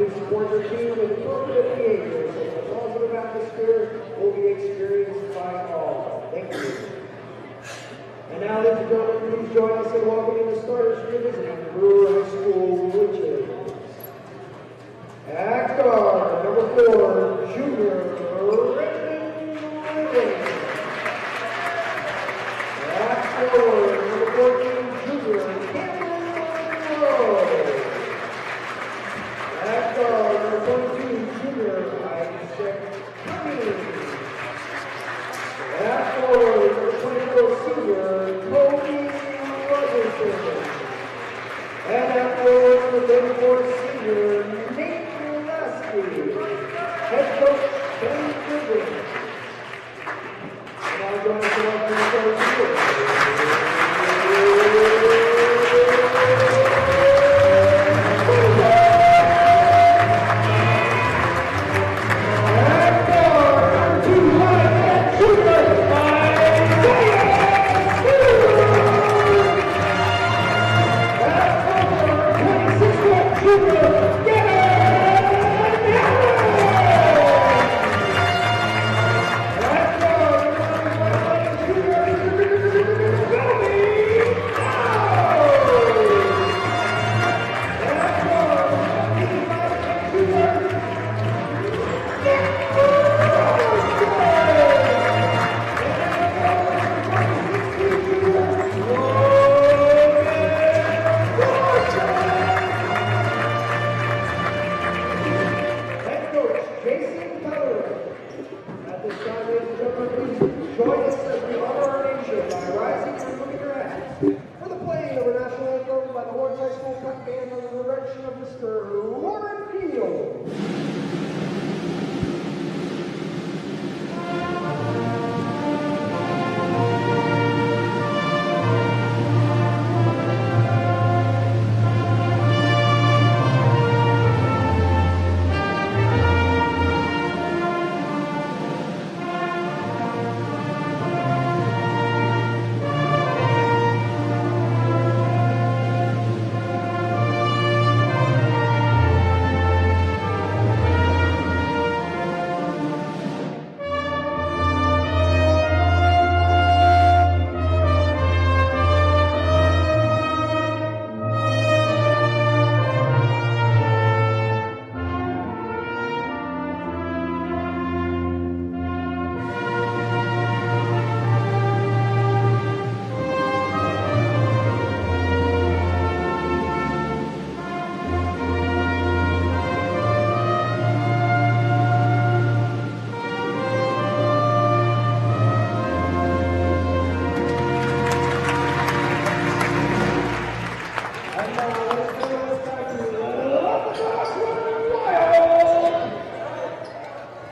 to support their team with appropriate behavior so the positive atmosphere will be experienced by all. Thank you. And now, ladies and gentlemen, please join us in welcoming the starters revisiting Brewer High School Witches. At guard, number 4, junior Raymond Living. At forward, number 14, junior Cameron Rowe. At guard, number 22, junior Isaac Cummings. At forward, number 24, senior Cody Rogerson. And at forward, number 34, senior Nate Lasky. Head coach Ben Goodwin. Now going to welcome the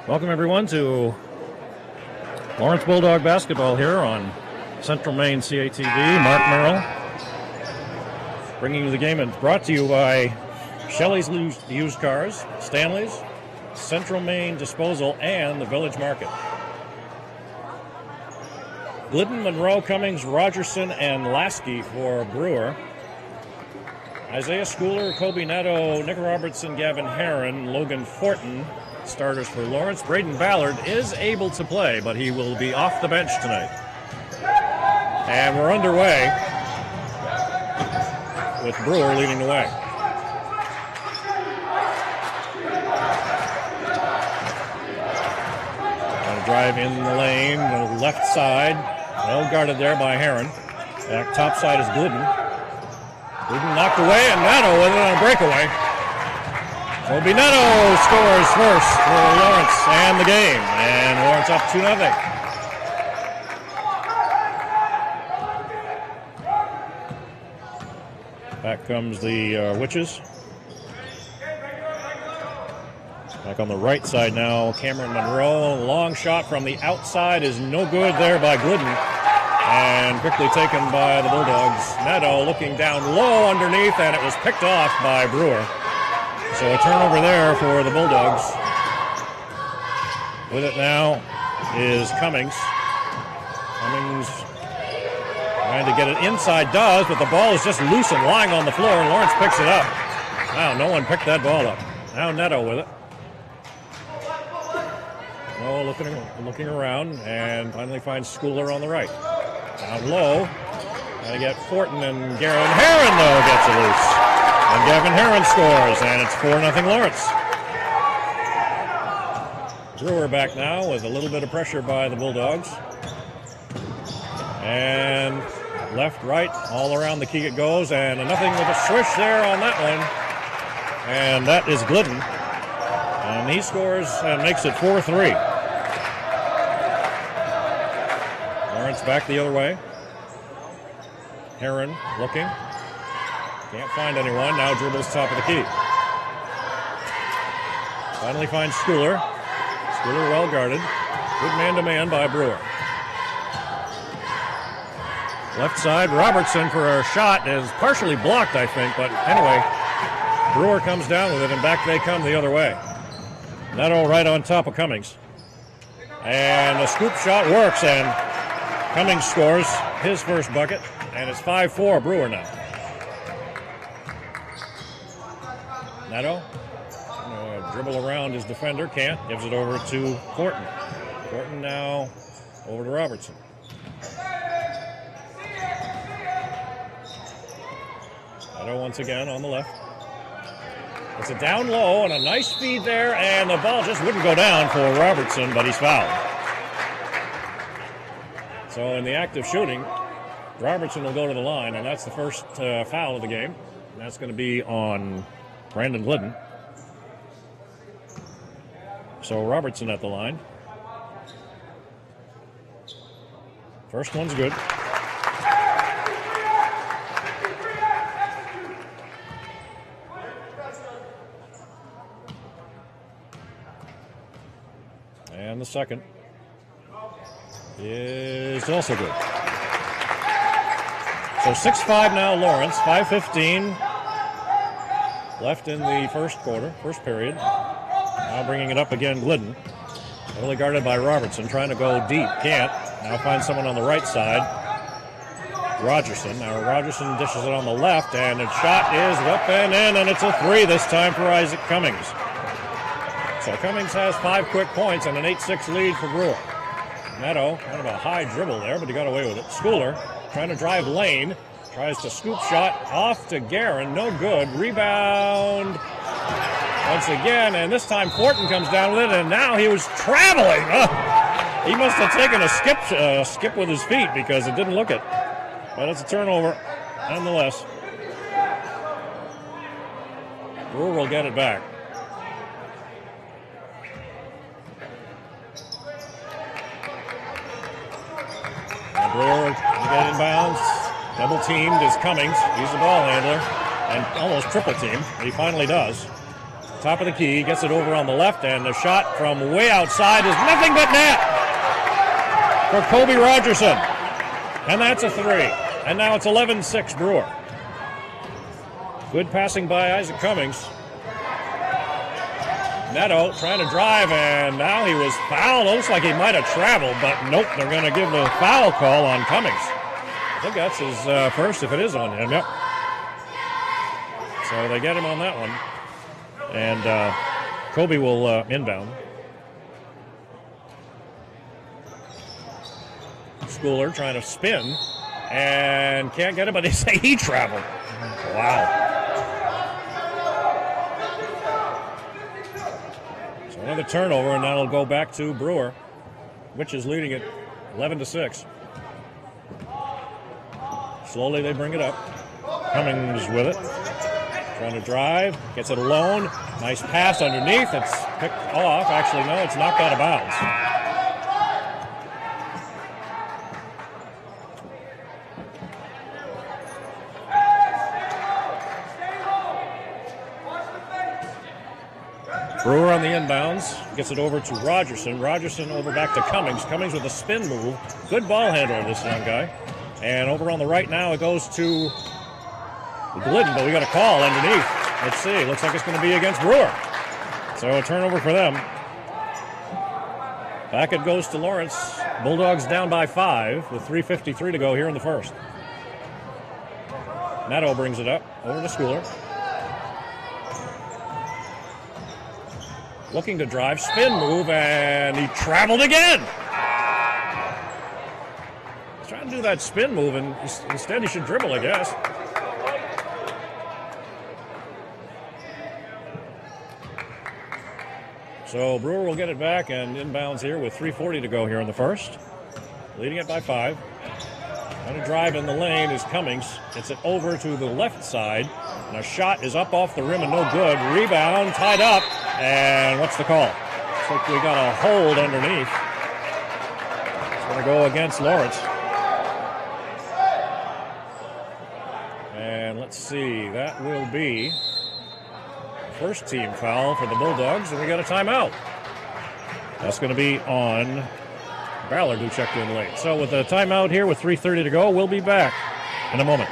Welcome, everyone, to Lawrence Bulldog basketball here on Central Maine CATV. Mark Merrill bringing you the game, and brought to you by Shelley's Used Cars, Stanley's, Central Maine Disposal, and the Village Market. Glidden, Monroe, Cummings, Rogerson, and Lasky for Brewer. Isaiah Schooler, Kobe Netto, Nick Robertson, Gavin Herron, Logan Fortin, starters for Lawrence. Braden Ballard is able to play, but he will be off the bench tonight. And we're underway with Brewer leading the way. Going to drive in the lane, the left side. Well guarded there by Herron. Back top side is Glidden. Glidden knocked away, and Netto with it on a breakaway. Kobe Netto scores first for Lawrence and the game. And Lawrence up 2-0. Back comes the Witches. Back on the right side now, Cameron Monroe. Long shot from the outside is no good there by Glidden. And quickly taken by the Bulldogs. Netto looking down low underneath, and it was picked off by Brewer. So a turnover there for the Bulldogs. With it now is Cummings. Cummings trying to get it inside, does, but the ball is just loose and lying on the floor, and Lawrence picks it up. Wow, no one picked that ball up. Now Neto with it. Oh, looking around, and finally finds Schooler on the right. Down low. Gotta get Fortin, and Gavin Herron, though, gets it loose. And Gavin Herron scores, and it's 4-0 Lawrence. Brewer back now with a little bit of pressure by the Bulldogs. And left, right, all around the key it goes, and nothing with a swish there on that one. And that is Glidden. And he scores and makes it 4-3. Lawrence back the other way. Herron looking. Can't find anyone. Now dribbles top of the key. Finally finds Schooler. Schooler well guarded. Good man-to-man by Brewer. Left side, Robertson for a shot is partially blocked, I think, but anyway, Brewer comes down with it, and back they come the other way. Neto right on top of Cummings. And a scoop shot works, and Cummings scores his first bucket, and it's 5-4 Brewer now. Neto, dribble around his defender, can't, gives it over to Fortin. Fortin now over to Robertson. Neto once again on the left. It's a down low and a nice feed there, and the ball just wouldn't go down for Robertson, but he's fouled. So in the act of shooting, Robertson will go to the line, and that's the first foul of the game. And that's going to be on Brandon Glidden. So Robertson at the line. First one's good. And the second is also good. So 6-5 now Lawrence, 5:15 left in the first quarter, first period. Now bringing it up again, Glidden. Only guarded by Robertson, trying to go deep, can't. Now finds someone on the right side, Rogerson. Now Rogerson dishes it on the left, and the shot is up and in, and it's a three this time for Isaac Cummings. So Cummings has 5 quick points and an 8-6 lead for Brewer. Neto, kind of a high dribble there, but he got away with it. Schooler trying to drive lane, tries to scoop shot off to Guerin, no good. Rebound once again, and this time Fortin comes down with it, and now he was traveling. He must have taken a skip with his feet because it didn't look it. But it's a turnover nonetheless. Brewer will get it back. Brewer to get inbounds. Double teamed is Cummings. He's the ball handler and almost triple teamed. He finally does. Top of the key, gets it over on the left, and the shot from way outside is nothing but net for Kobe Rogerson. And that's a three. And now it's 11-6 Brewer. Good passing by Isaac Cummings. Neto trying to drive, and now he was fouled. Looks like he might have traveled, but nope, they're going to give the foul call on Cummings. I think that's his first, if it is on him, yep. So they get him on that one. And Kobe will inbound. Schooler trying to spin, and can't get it, but they say he traveled. Wow. Another turnover, and that'll go back to Brewer, which is leading it 11-6. Slowly they bring it up. Cummings with it. Trying to drive. Gets it alone. Nice pass underneath. It's picked off. Actually, no, it's knocked out of bounds. Brewer on the inbounds, gets it over to Rogerson. Rogerson over back to Cummings. Cummings with a spin move. Good ball handler, this young guy. And over on the right now, it goes to Glidden, but we got a call underneath. Let's see. Looks like it's going to be against Brewer. So a turnover for them. Back it goes to Lawrence. Bulldogs down by 5 with 3:53 to go here in the first. Neto brings it up over to Schooler. looking to drive, spin move, and he traveled again. He's trying to do that spin move, and instead he should dribble, I guess. So Brewer will get it back and inbounds here with 3:40 to go here in the first. Leading it by 5. Trying to drive in the lane is Cummings. Gets it over to the left side. And a shot is up off the rim and no good. Rebound, tied up. And what's the call? Looks like we got a hold underneath. It's going to go against Lawrence. And let's see, that will be the first team foul for the Bulldogs, and we got a timeout. That's going to be on Ballard, who checked in late. So with a timeout here with 3:30 to go, we'll be back in a moment.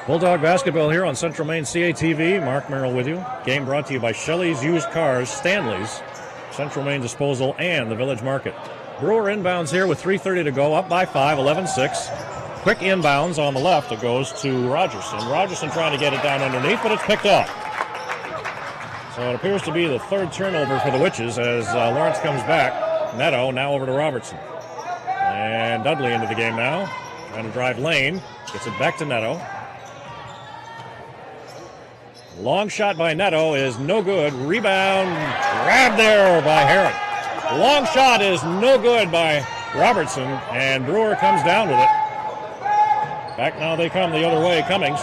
Bulldog basketball here on Central Maine CATV. Mark Merrill with you. Game brought to you by Shelley's Used Cars, Stanley's, Central Maine Disposal, and the Village Market. Brewer inbounds here with 3:30 to go, up by 5, 11-6. Quick inbounds on the left. It goes to Rogerson. Rogerson trying to get it down underneath, but it's picked up. So it appears to be the third turnover for the Witches as Lawrence comes back. Neto now over to Robertson. And Dudley into the game now. Trying to drive lane. Gets it back to Neto. Long shot by Neto is no good. Rebound grabbed there by Heron. Long shot is no good by Robertson, and Brewer comes down with it. Back now they come the other way, Cummings.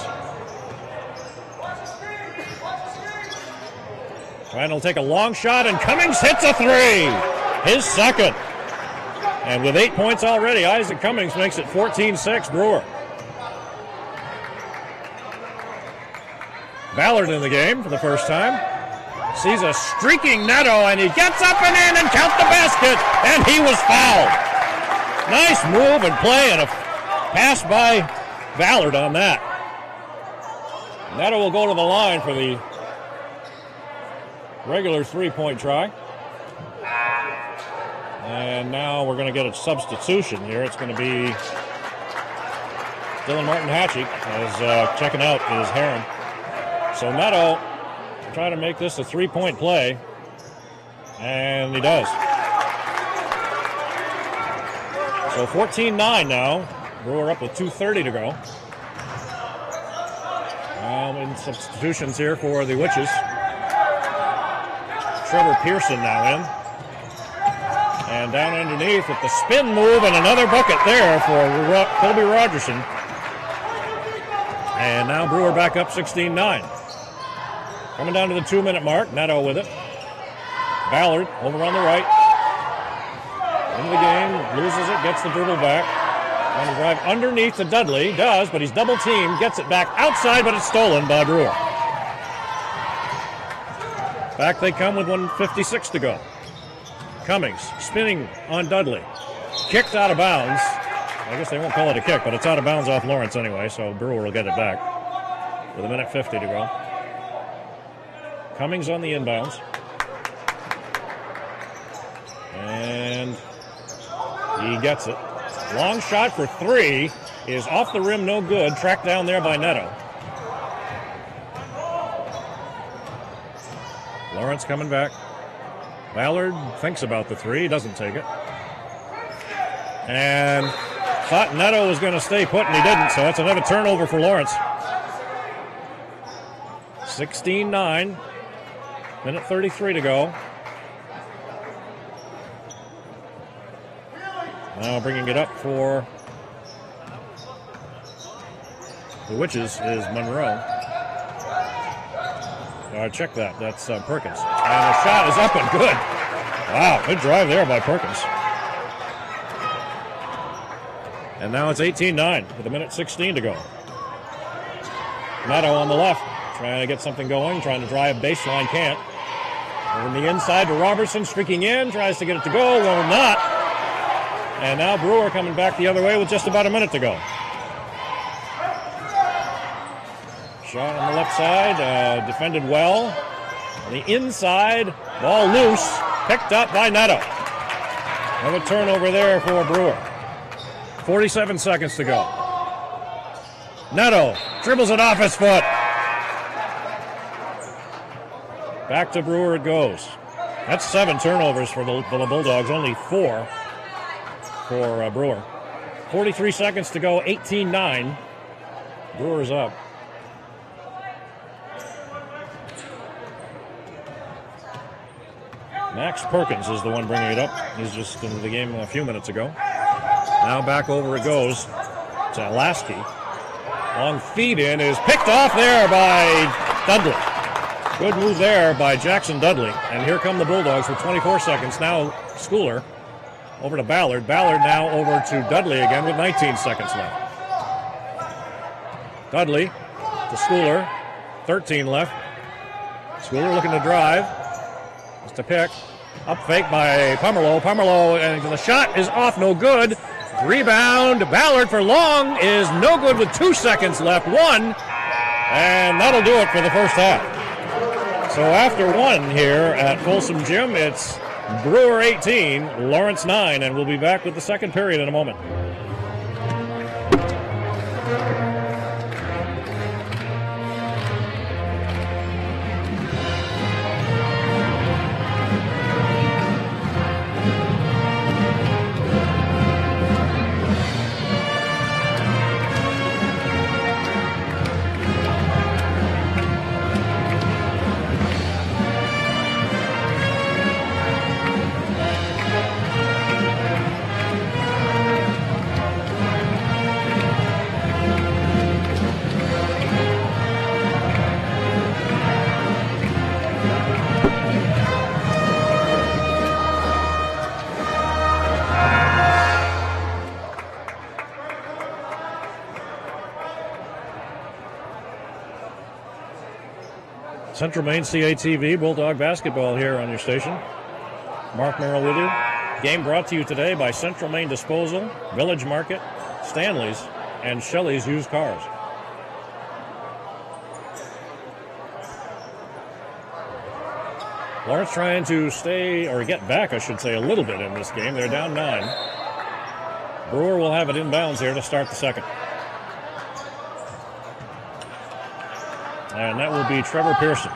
Trying to take a long shot, and Cummings hits a 3. His second. And with 8 points already, Isaac Cummings makes it 14-6 Brewer. Ballard in the game for the first time. Sees a streaking Neto, and he gets up and in and count the basket, and he was fouled. Nice move and play, and a pass by Ballard on that. Neto will go to the line for the regular three-point try. And now we're going to get a substitution here. It's going to be Dylan Martin Hatchie, as checking out is Heron. So Neto try to make this a three-point play, and he does. So 14-9 now. Brewer up with 2:30 to go. In substitutions here for the Witches. Trevor Pearson now in. And down underneath with the spin move and another bucket there for Colby Rogerson. And now Brewer back up 16-9. Coming down to the 2-minute mark, Neto with it. Ballard over on the right. Into the game, loses it, gets the dribble back. On the drive underneath to Dudley, does, but he's double teamed, gets it back outside, but it's stolen by Brewer. Back they come with 1:56 to go. Cummings spinning on Dudley. Kicked out of bounds. I guess they won't call it a kick, but it's out of bounds off Lawrence anyway, so Brewer will get it back with 1:50 to go. Cummings on the inbounds. And he gets it. Long shot for 3 is off the rim, no good. Tracked down there by Neto. Lawrence coming back. Ballard thinks about the 3, doesn't take it. And thought Neto was going to stay put, and he didn't, so that's another turnover for Lawrence. 16-9. 1:33 to go. Now bringing it up for the Witches is Monroe. Check that. That's Perkins. And the shot is up and good. Wow, good drive there by Perkins. And now it's 18-9 with 1:16 to go. Neto on the left, trying to get something going, trying to drive baseline, can't. Over the inside to Robertson, streaking in, tries to get it to go, will not. And now Brewer coming back the other way with just about a minute to go. Shot on the left side, defended well. On the inside, ball loose, picked up by Neto. Another turnover there for Brewer. 47 seconds to go. Neto dribbles it off his foot. Back to Brewer it goes. That's 7 turnovers for the Bulldogs, only 4 for Brewer. 43 seconds to go, 18-9. Brewer's up. Max Perkins is the one bringing it up. He's just into the game a few minutes ago. Now back over it goes to Lasky. Long feed in is picked off there by Dudley. Good move there by Jackson Dudley. And here come the Bulldogs with 24 seconds. Now Schooler over to Ballard. Ballard now over to Dudley again with 19 seconds left. Dudley to Schooler. 13 left. Schooler looking to drive. Just a pick. Up fake by Pomerleau. Pomerleau, and the shot is off, no good. Rebound. Ballard for Long is no good with 2 seconds left. 1. And that'll do it for the first half. So after 1 here at Folsom Gym, it's Brewer 18, Lawrence 9, and we'll be back with the second period in a moment. Central Maine CATV, Bulldog basketball here on your station. Mark Merrill with you. Game brought to you today by Central Maine Disposal, Village Market, Stanley's, and Shelley's Used Cars. Lawrence trying to stay, or get back, I should say, a little bit in this game. They're down 9. Brewer will have it inbounds here to start the second. And that will be Trevor Pearson.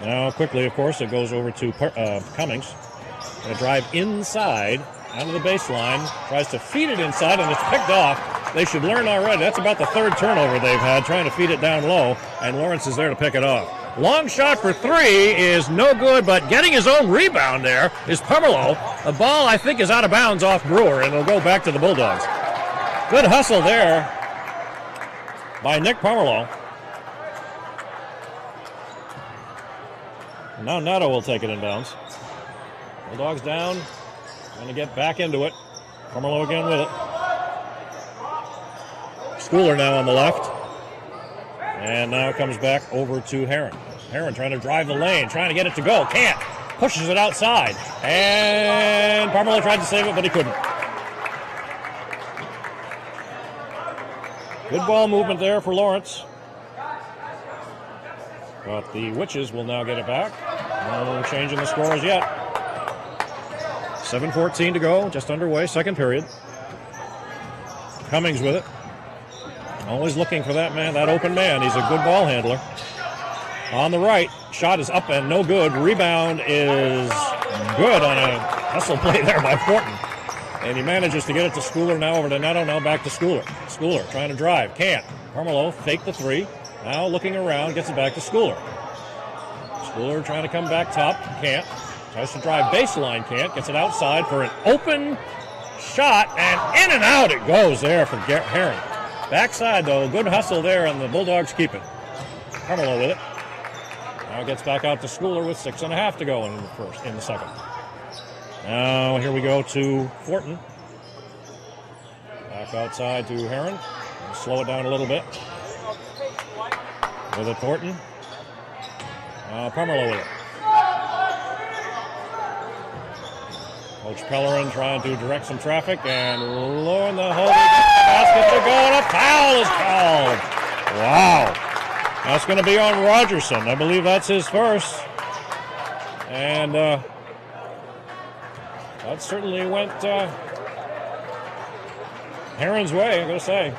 Now, quickly, of course, it goes over to Cummings. Going to drive inside, out of the baseline. Tries to feed it inside, and it's picked off. They should learn already. That's about the 3rd turnover they've had, trying to feed it down low, and Lawrence is there to pick it off. Long shot for 3 is no good, but getting his own rebound there is Pomerleau. The ball, I think, is out of bounds off Brewer, and it'll go back to the Bulldogs. Good hustle there by Nick Pomerleau. Now Neto will take it inbounds. Bulldogs down. Going to get back into it. Pomerleau again with it. Schooler now on the left. And now it comes back over to Heron. Heron trying to drive the lane, trying to get it to go. Can't. Pushes it outside. And Pomerleau tried to save it, but he couldn't. Good ball movement there for Lawrence. But the Witches will now get it back. No change in the scores yet. 7:14 to go, just underway, second period. Cummings with it. Always looking for that man, that open man. He's a good ball handler. On the right, shot is up and no good. Rebound is good on a hustle play there by Fortin. And he manages to get it to Schooler, now over to Neto, now back to Schooler. Schooler trying to drive, can't. Pomerleau fake the 3, now looking around, gets it back to Schooler. Schooler trying to come back top, can't. Tries to drive baseline, can't. Gets it outside for an open shot, and in and out it goes there for Heron. Backside, though, good hustle there, and the Bulldogs keep it. Pomerleau with it. Now gets back out to Schooler with 6.5 to go in the second. Now here we go to Fortin. Back outside to Heron. Slow it down a little bit. With it, Fortin. Pomerleau with it. Coach Pellerin trying to direct some traffic, and lo and behold, he gets the basket to go, and a foul is called. Wow. That's going to be on Rogerson. I believe that's his first. And that certainly went Herron's way, I'm going to say.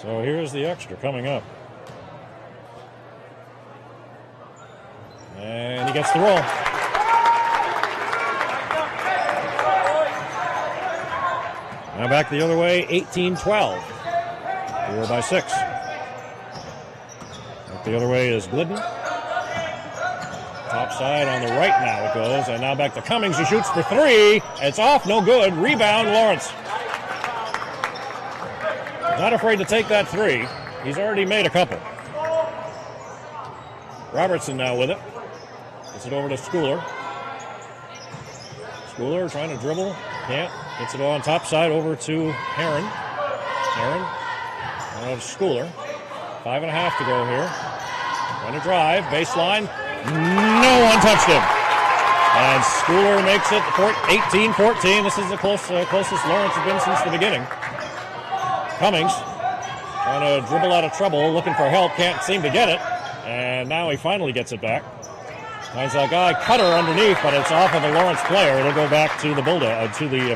So here's the extra coming up. And he gets the roll. Now back the other way, 18-12. We were by 6. Back the other way is Glidden. Top side on the right now it goes. And now back to Cummings, who shoots for 3. It's off, no good. Rebound, Lawrence. Not afraid to take that 3. He's already made a couple. Robertson now with it. Gets it over to Schooler. Schooler trying to dribble. Can't. Gets it on top side over to Herron. Herron. Out of Schooler. 5.5 to go here. Trying to drive. Baseline. No one touched him. And Schooler makes it 18-14. This is the closest Lawrence has been since the beginning. Cummings trying to dribble out of trouble, looking for help, can't seem to get it, and now he finally gets it back. Finds that guy Cutter underneath, but it's off of a Lawrence player. It'll go back to the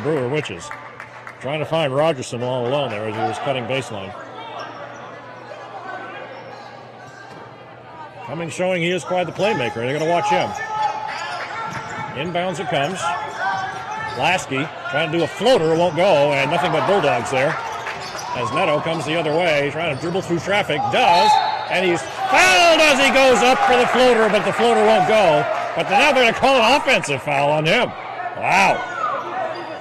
Brewer Witches. Trying to find Rogerson all alone there as he was cutting baseline. Cummings showing he is quite the playmaker. They're going to watch him. Inbounds it comes. Lasky trying to do a floater, won't go, and nothing but Bulldogs there. As Neto comes the other way, trying to dribble through traffic, does, and he's fouled as he goes up for the floater, but the floater won't go. But now they're going to call an offensive foul on him. Wow.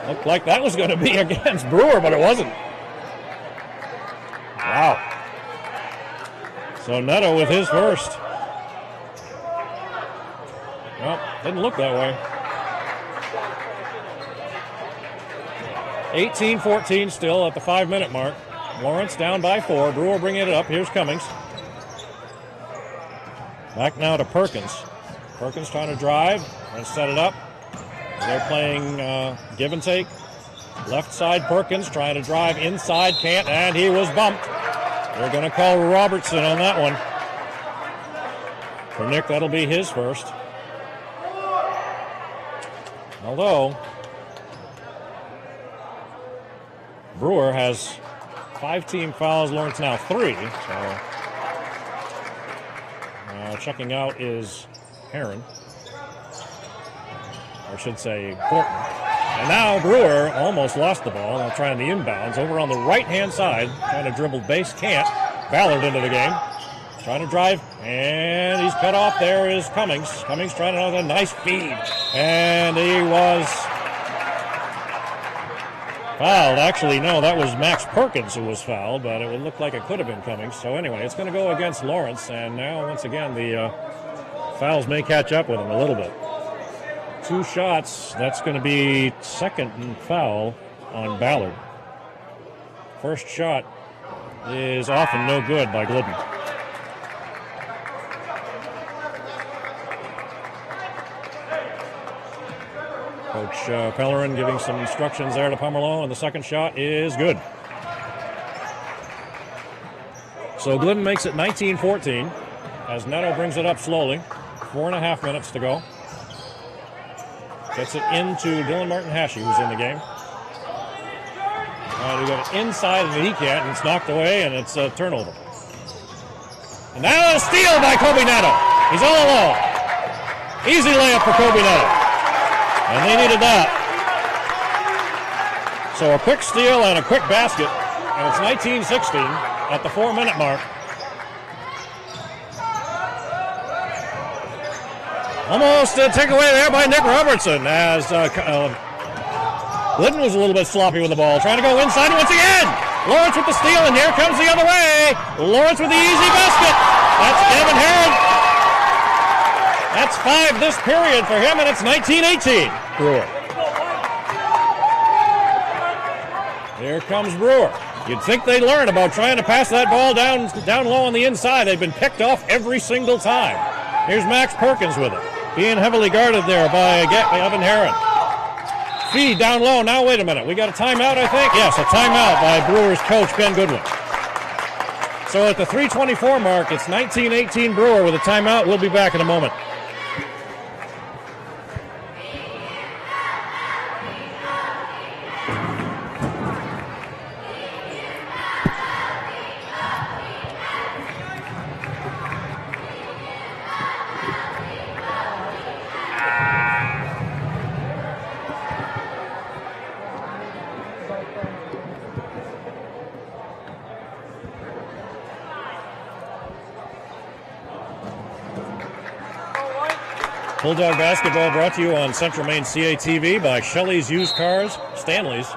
Looked like that was going to be against Brewer, but it wasn't. Wow. So Neto with his first. Well, didn't look that way. 18-14 still at the 5-minute mark. Lawrence down by 4. Brewer bringing it up. Here's Cummings. Back now to Perkins. Perkins trying to drive and set it up. They're playing give and take. Left side Perkins trying to drive inside. Can't, and he was bumped. They're going to call Robertson on that one. For Nick, that'll be his first. Although Brewer has 5 team fouls, Lawrence now 3. So checking out is Herron. Or I should say Horton. And now Brewer almost lost the ball. Now trying the inbounds over on the right-hand side. Trying to dribble base, can't. Ballard into the game. Trying to drive, and he's cut off. There is Cummings. Cummings trying to have a nice feed. And he was fouled. Actually, no, that was Max Perkins who was fouled, but it would look like it could have been Cummings. So anyway, it's going to go against Lawrence, and now, once again, the fouls may catch up with him a little bit. 2 shots. That's going to be second foul on Ballard. First shot is off and no good by Glidden. Coach Pellerin giving some instructions there to Pomerleau, and the second shot is good. So Glidden makes it 19-14 as Neto brings it up slowly. 4.5 minutes to go. Gets it into Dylan Martin-Hashey, who's in the game. We got it inside, and he can't, and it's knocked away, and it's a turnover. And now a steal by Kobe Neto. He's all alone. Easy layup for Kobe Neto. And they needed that. So a quick steal and a quick basket, and it's 19-16 at the 4-minute mark. Almost a takeaway there by Nick Robertson as Glidden was a little bit sloppy with the ball. Trying to go inside once again. Lawrence with the steal, and here comes the other way. Lawrence with the easy basket. That's Gavin Herron. That's 5 this period for him, and it's 19-18. Brewer. Here comes Brewer. You'd think they'd learn about trying to pass that ball down low on the inside. They've been picked off every single time. Here's Max Perkins with it. Being heavily guarded there by Evan Heron. Feed down low. Now, wait a minute. We got a timeout, I think? Yes, a timeout by Brewers coach Ben Goodwin. So at the 3:24 mark, it's 19-18 Brewer with a timeout. We'll be back in a moment. Bulldog Basketball brought to you on Central Maine CATV by Shelley's Used Cars, Stanley's,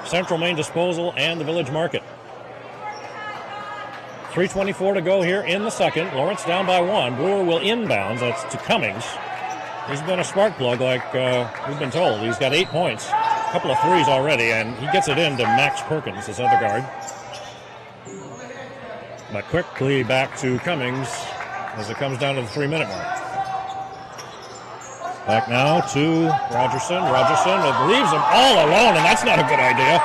Central Maine Disposal, and the Village Market. 3:24 to go here in the second. Lawrence down by 1. Brewer will inbounds. That's to Cummings. He's been a spark plug like we've been told. He's got 8 points, a couple of threes already, and he gets it into Max Perkins, his other guard. But quickly back to Cummings as it comes down to the 3-minute mark. Back now to Rogerson. Rogerson leaves him all alone, and that's not a good idea.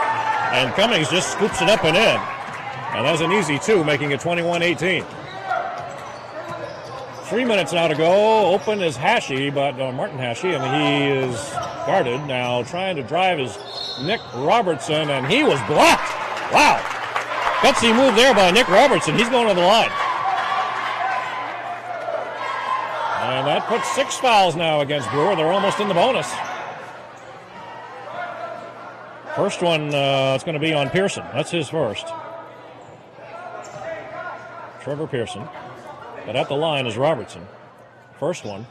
And Cummings just scoops it up and in. And that's an easy 2, making it 21-18. 3 minutes now to go. Open is Hashi, but Martin Hashi, and he is guarded. Now trying to drive is Nick Robertson, and he was blocked. Wow. Gutsy move there by Nick Robertson. He's going to the line. And that puts 6 fouls now against Brewer. They're almost in the bonus. First one, it's going to be on Pearson. That's his first. Trevor Pearson. But at the line is Robertson. First one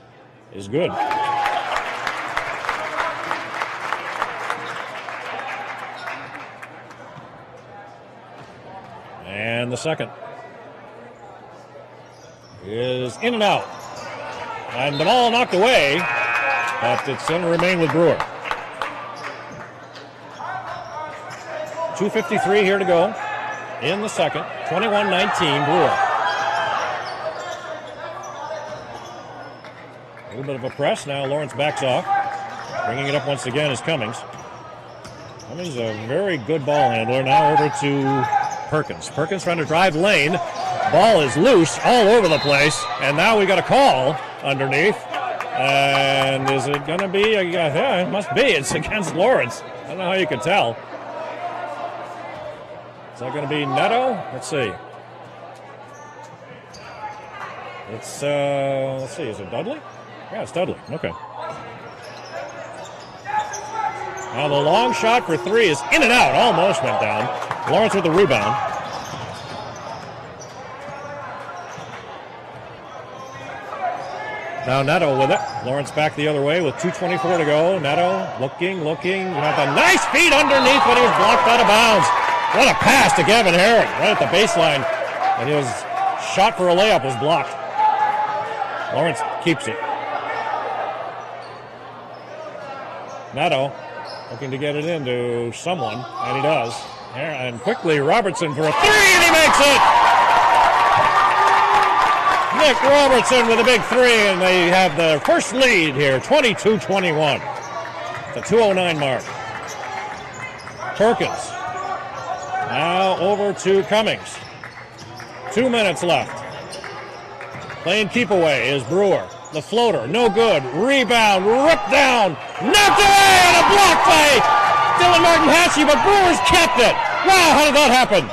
is good. And the second is in and out. And the ball knocked away, but it's going to remain with Brewer. 2:53 here to go in the second. 21-19 Brewer. A little bit of a press. Now Lawrence backs off. Bringing it up once again is Cummings. Cummings, a very good ball handler. Now over to Perkins. Perkins trying to drive lane. Ball is loose all over the place. And now we got a call underneath. And is it going to be? Yeah, it must be. It's against Lawrence. I don't know how you can tell. Is that going to be Neto? Let's see. Let's see. Is it Dudley? Yeah, it's Dudley. Okay. Now the long shot for 3 is in and out. Almost went down. Lawrence with the rebound. Now Neto with it. Lawrence back the other way with 2:24 to go. Neto looking. Got a nice feed underneath, but he was blocked out of bounds. What a pass to Gavin Herrick right at the baseline. And his shot for a layup was blocked. Lawrence keeps it. Neto looking to get it into someone, and he does. And quickly Robertson for a 3, and he makes it! Nick Robertson with a big 3, and they have the first lead here, 22-21. The 2:09 mark. Perkins. Now over to Cummings. 2 minutes left. Playing keep away is Brewer. The floater, no good. Rebound, ripped down, knocked away, and a block by Dylan Martin Hatchie, but Brewers kept it. Wow, how did that happen?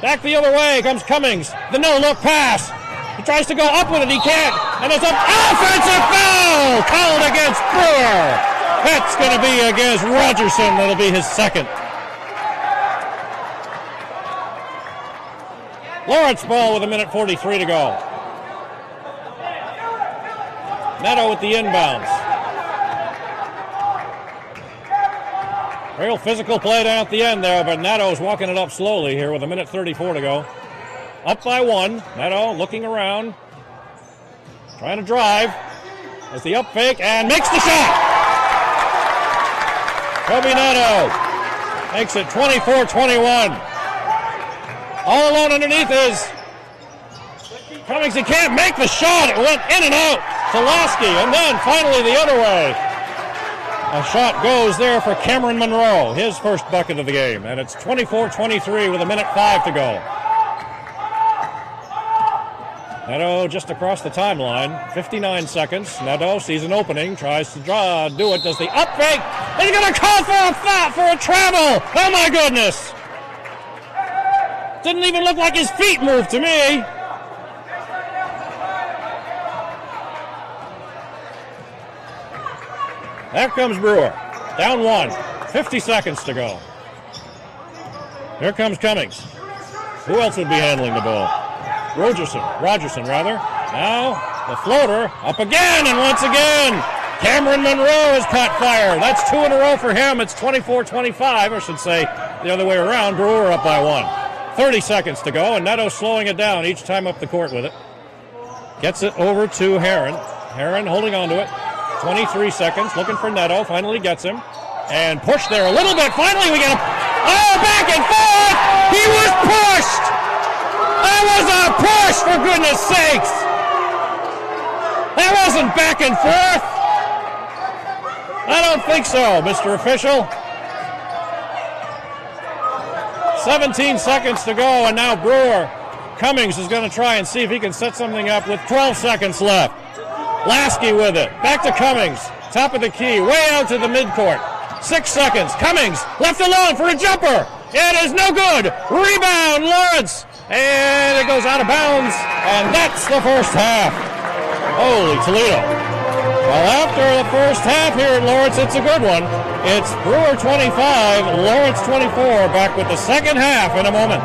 Back the other way comes Cummings. The no-look pass. He tries to go up with it, he can't. And it's an offensive foul called against Brewer. That's going to be against Rogerson. That'll be his second. Lawrence ball with 1:43 to go. Neto with the inbounds. Real physical play down at the end there, but Neto's walking it up slowly here with 1:34 to go. Up by 1. Neto looking around. Trying to drive. As the up fake and makes the shot. Kobe Neto. Makes it 24-21. All alone underneath is Cummings. He can't make the shot. It went in and out to Lasky, and then finally the other way. A shot goes there for Cameron Monroe, his first bucket of the game, and it's 24-23 with 1:05 to go. Neto just across the timeline, 59 seconds. Neto sees an opening, tries to do it, does the up fake. He's going to call for a travel. Oh my goodness. Didn't even look like his feet moved to me. There comes Brewer. Down one. 50 seconds to go. Here comes Cummings. Who else would be handling the ball? Rogerson. Now the floater up again, and once again Cameron Monroe has caught fire. That's 2 in a row for him. It's 24-25, I should say the other way around. Brewer up by 1. 30 seconds to go, and Neto slowing it down each time up the court with it. Gets it over to Herron. Herron holding on to it. 23 seconds, looking for Neto. Finally gets him. And pushed there a little bit. Finally we get him. Oh, back and forth! He was pushed! That was a push, for goodness sakes! That wasn't back and forth! I don't think so, Mr. Official. 17 seconds to go, and now Brewer. Cummings is going to try and see if he can set something up with 12 seconds left. Lasky with it. Back to Cummings. Top of the key, way out to the midcourt. 6 seconds. Cummings left alone for a jumper. It is no good. Rebound, Lawrence. And it goes out of bounds. And that's the first half. Holy Toledo. Well, after the first half here at Lawrence, it's a good one. It's Brewer 25, Lawrence 24. Back with the second half in a moment.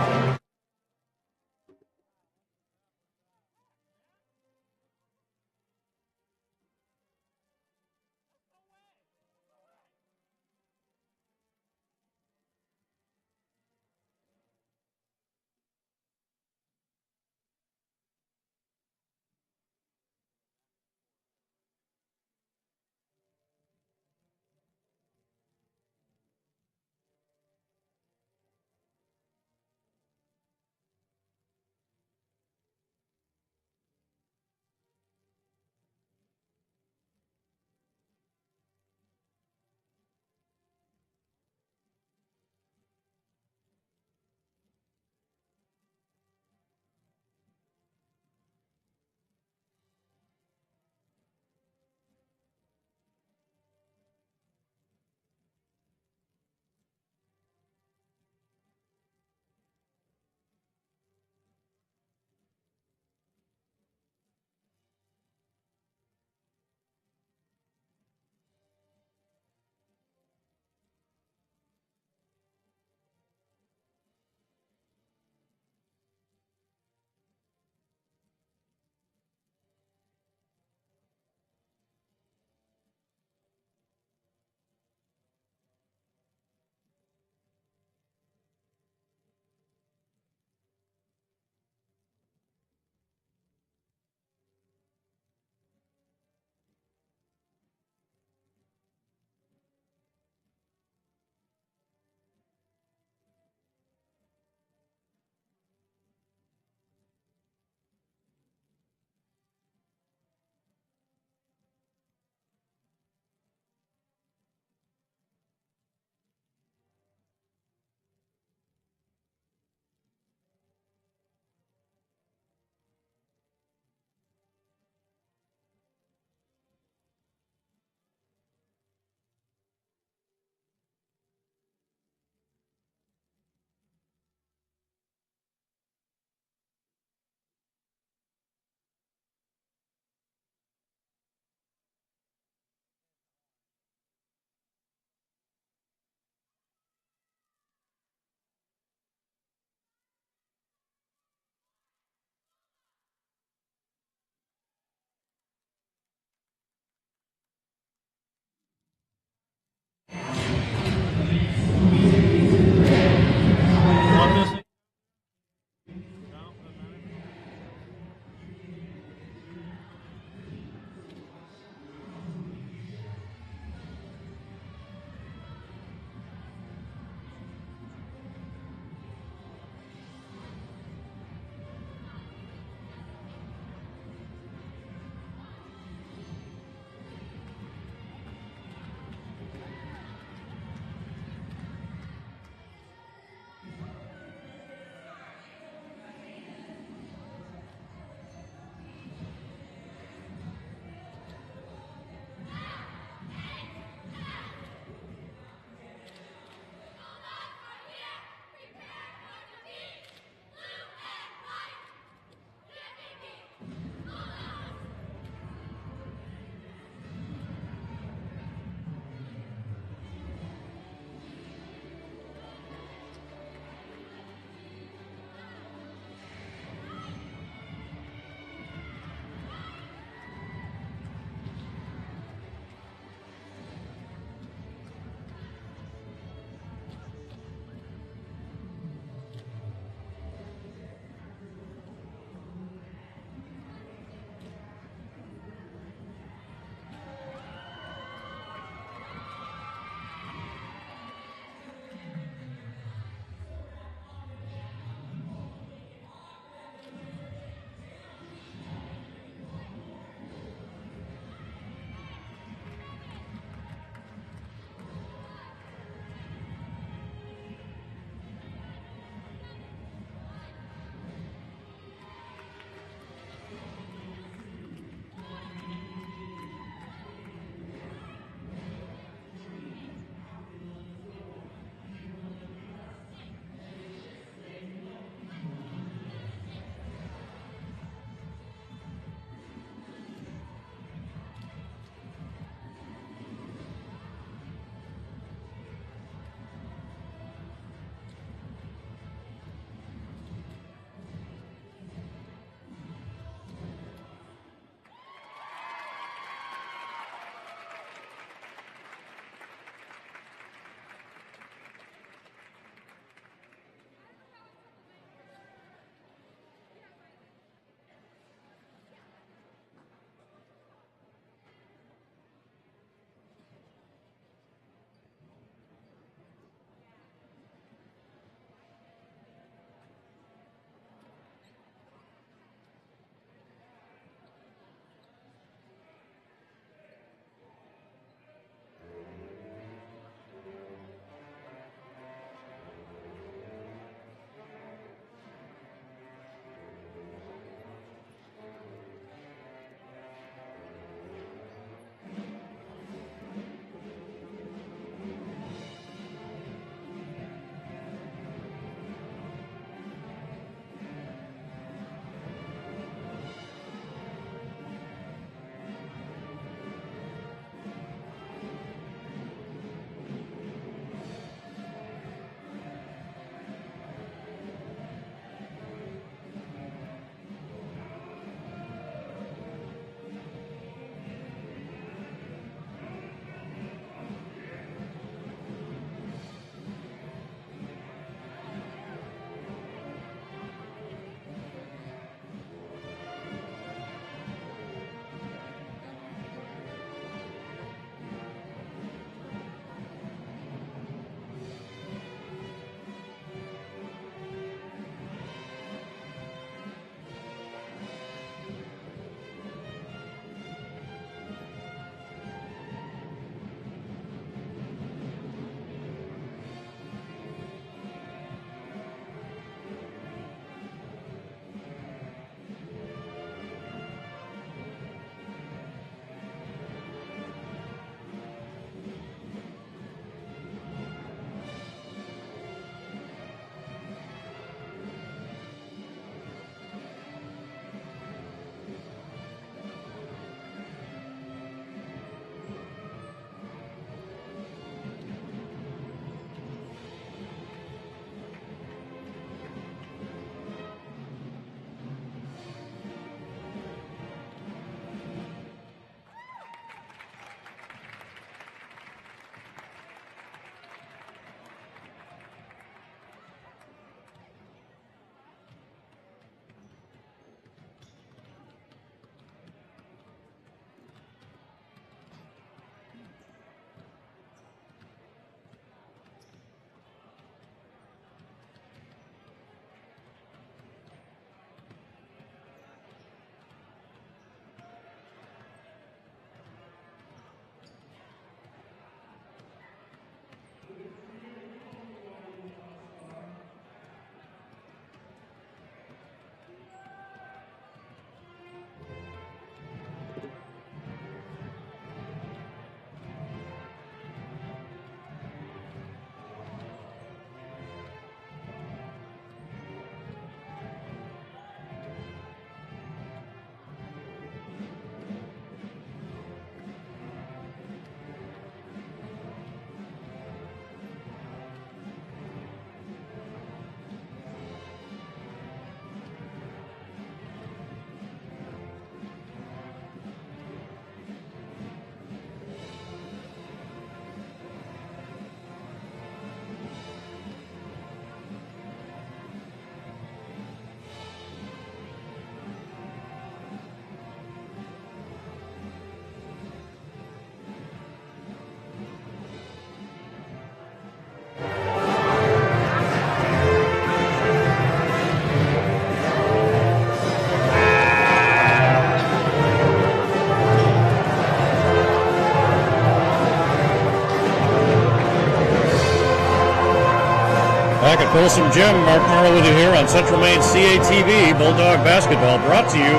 Folsom Gym, Mark Morrow with you here on Central Maine CATV Bulldog Basketball, brought to you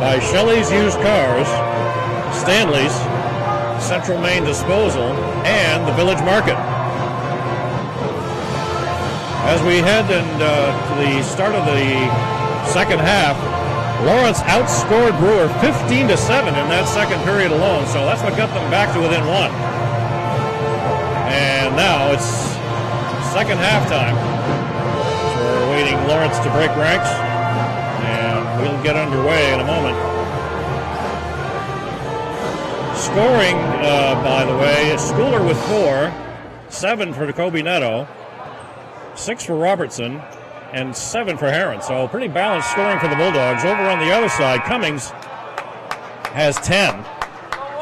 by Shelley's Used Cars, Stanley's, Central Maine Disposal, and the Village Market. As we head to the start of the second half, Lawrence outscored Brewer 15-7 in that second period alone, so that's what got them back to within one. And now it's second halftime. So we're waiting Lawrence to break ranks, and we'll get underway in a moment. Scoring, by the way, is Schooler with 4, 7 for Kobe Neto, 6 for Robertson, and 7 for Heron. So pretty balanced scoring for the Bulldogs. Over on the other side, Cummings has 10.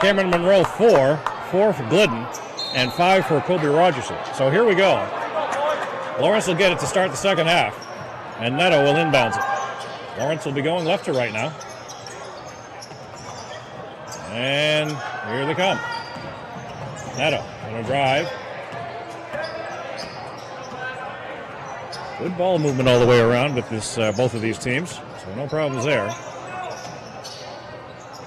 Cameron Monroe 4 for Glidden, and 5 for Kobe Rogerson. So here we go. Lawrence will get it to start the second half, and Neto will inbounds it. Lawrence will be going left to right now. And here they come. Neto on a drive. Good ball movement all the way around with this both of these teams, so no problems there.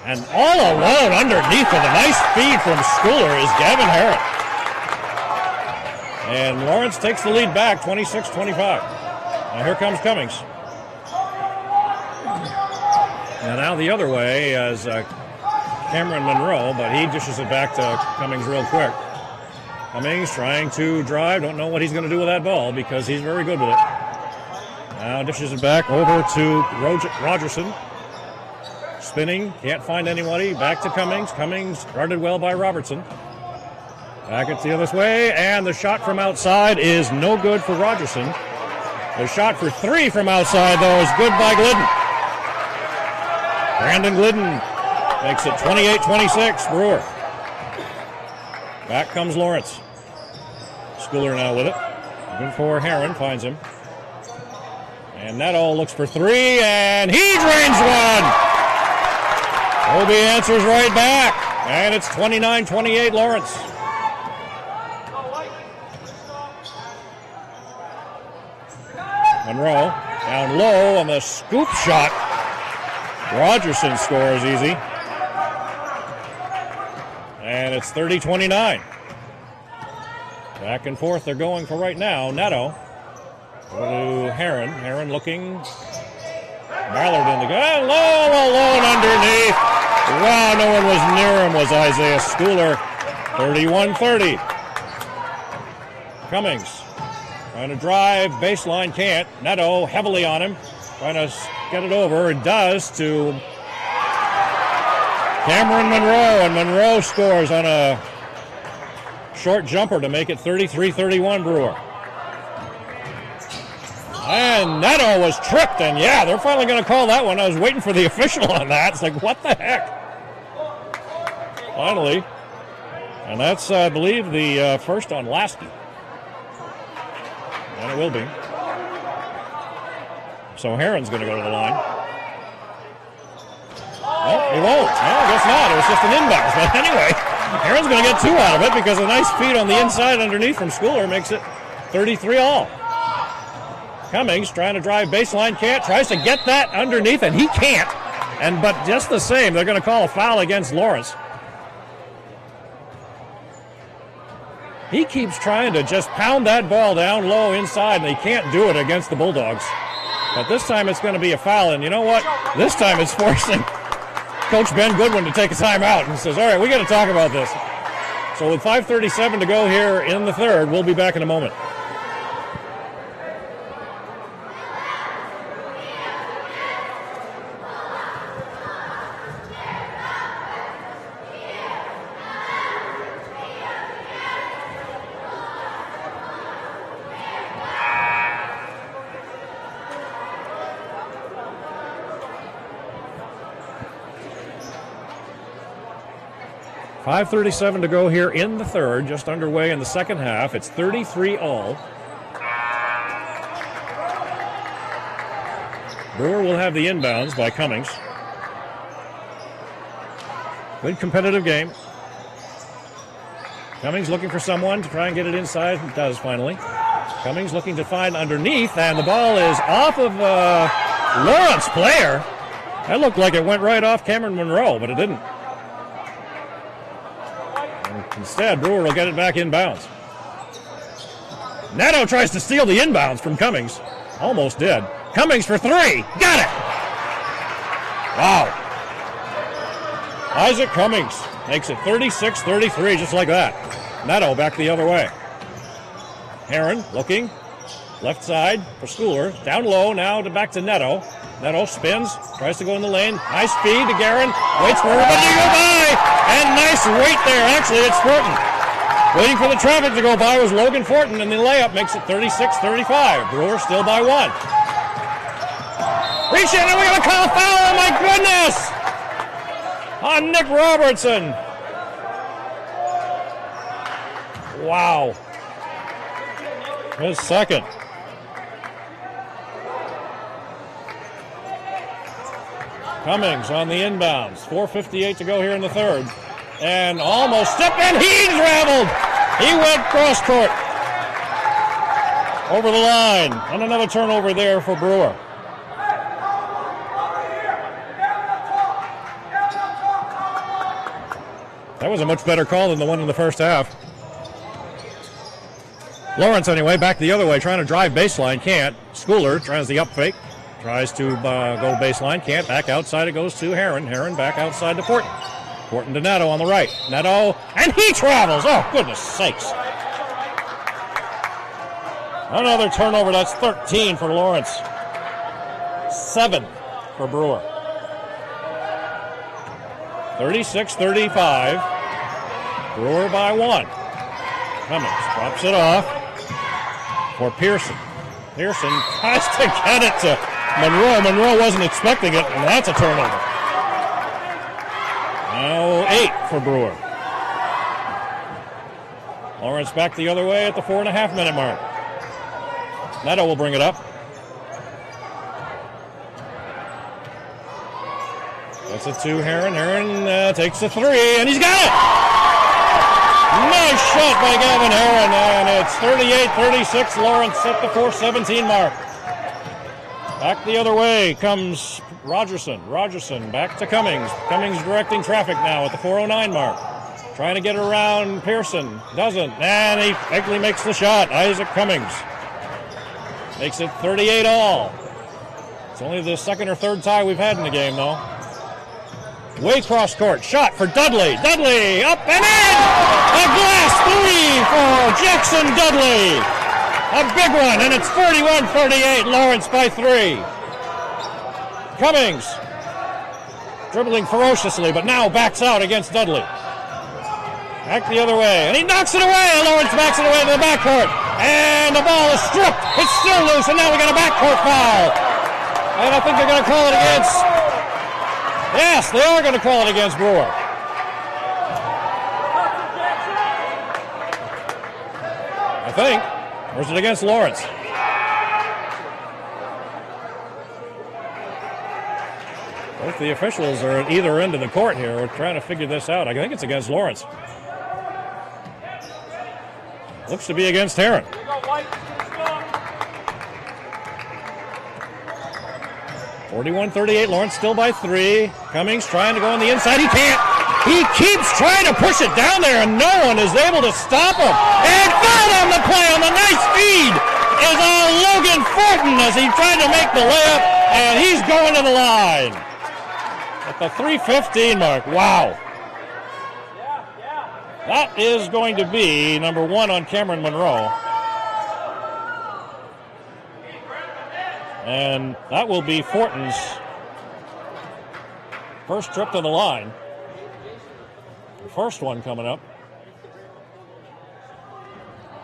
And all alone underneath with a nice feed from Schooler is Gavin Heron. And Lawrence takes the lead back, 26-25. Now here comes Cummings. And now the other way as Cameron Monroe, but he dishes it back to Cummings real quick. Cummings trying to drive, don't know what he's going to do with that ball because he's very good with it. Now dishes it back over to Rogerson. Spinning, can't find anybody, back to Cummings. Cummings guarded well by Robertson. Back it the other way, and the shot from outside is no good for Rogerson. The shot for 3 from outside, though, is good by Glidden. Brandon Glidden makes it 28-26, Brewer. Back comes Lawrence. Schooler now with it. Looking for Heron, finds him. And Neto looks for 3, and he drains one! Kobe answers right back, and it's 29-28 Lawrence. Monroe down low on the scoop shot. Rogerson scores easy. And it's 30-29. Back and forth they're going for right now. Neto to Heron. Heron looking. Ballard in the gun. Low alone underneath. Wow, no one was near him was Isaiah Schooler. 31-30. Cummings trying to drive. Baseline can't. Neto heavily on him. Trying to get it over. It does to Cameron Monroe, and Monroe scores on a short jumper to make it 33-31 Brewer. And Neto was tripped, and yeah, they're finally going to call that one. I was waiting for the official on that. It's like, what the heck? Finally. And that's, I believe, the first on Lasky. And it will be. So Heron's going to go to the line. Oh, he won't. No, I guess not. It was just an inbound. But anyway, Heron's going to get 2 out of it because a nice feed on the inside underneath from Schooler makes it 33-all. Cummings trying to drive baseline, can't. Tries to get that underneath, and he can't. But just the same, they're going to call a foul against Lawrence. He keeps trying to just pound that ball down low inside, and he can't do it against the Bulldogs. But this time it's going to be a foul, and you know what? This time it's forcing Coach Ben Goodwin to take a timeout and says, all right, we got to talk about this. So with 5:37 to go here in the third, we'll be back in a moment. .537 to go here in the third, just underway in the second half. It's 33-all. Brewer will have the inbounds by Cummings. Good competitive game. Cummings looking for someone to try and get it inside. He does finally. Cummings looking to find underneath, and the ball is off of Lawrence player. That looked like it went right off Cameron Monroe, but it didn't. And instead, Brewer will get it back inbounds. Neto tries to steal the inbounds from Cummings. Almost did. Cummings for three. Got it! Wow. Isaac Cummings makes it 36-33, just like that. Neto back the other way. Heron looking. Left side for Schooler. Down low now back to Neto. Neto spins, tries to go in the lane. High speed to Guerin. Waits for everybody to go by. And nice wait there. Actually, it's Fortin. Waiting for the traffic to go by was Logan Fortin, and the layup makes it 36-35. Brewer still by one. Reach in, and we're going to call a foul. Oh, my goodness! On Nick Robertson. Wow. His second. Cummings on the inbounds. 4:58 to go here in the third. And almost stepped in. He traveled. He went cross court. Over the line. And another turnover there for Brewer. That was a much better call than the one in the first half. Lawrence, anyway, back the other way, trying to drive baseline. Can't. Schooler tries the up fake. Tries to go baseline. Can't. Back outside it goes to Heron. Heron back outside to Fortin. Fortin to Neto on the right. Neto, and he travels. Oh, goodness sakes. Another turnover. That's 13 for Lawrence. 7 for Brewer. 36-35. Brewer by one. Cummings drops it off for Pearson. Pearson tries to get it to Monroe. Monroe wasn't expecting it, and that's a turnover. Now 8 for Brewer. Lawrence back the other way at the 4.5-minute mark. Neto will bring it up. That's it to Heron. Heron takes a three, and he's got it! Nice shot by Gavin Heron, and it's 38-36. Lawrence at the 4:17 mark. Back the other way comes Rogerson. Rogerson back to Cummings. Cummings directing traffic now at the 4:09 mark. Trying to get around Pearson. Doesn't, and he actually makes the shot. Isaac Cummings makes it 38 all. It's only the second or third tie we've had in the game, though. Way cross court. Shot for Dudley. Dudley up and in! A glass three for Jackson Dudley. A big one, and it's 41-38. Lawrence by 3. Cummings dribbling ferociously, but now backs out against Dudley. Back the other way, and he knocks it away. Lawrence backs it away to the backcourt, and the ball is stripped. It's still loose, and now we got a backcourt foul. And I think they're going to call it against... Yes, they are going to call it against Brewer. I think. Or is it against Lawrence? Both the officials are at either end of the court here. We're trying to figure this out. I think it's against Lawrence. Looks to be against Heron. 41-38, Lawrence still by 3. Cummings trying to go on the inside. He can't. He keeps trying to push it down there, and no one is able to stop him. And foul on the play on the nice feed is Logan Fortin as he tried to make the layup, and he's going to the line. At the 3:15 mark. Wow. That is going to be number 1 on Cameron Monroe. And that will be Fortin's first trip to the line. The first one coming up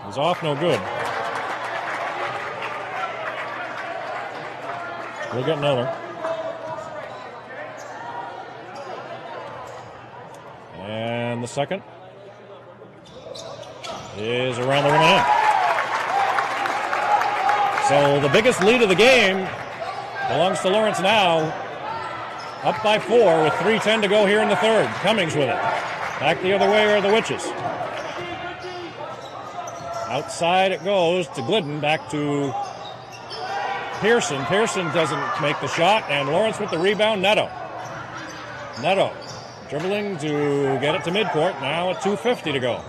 is off, no good. We'll get another. And the second is around the rim and in. So the biggest lead of the game belongs to Lawrence now. Up by 4 with 3:10 to go here in the third. Cummings with it. Back the other way are the Witches. Outside it goes to Glidden, back to Pearson. Pearson doesn't make the shot, and Lawrence with the rebound. Neto dribbling to get it to midcourt. Now at 2:50 to go.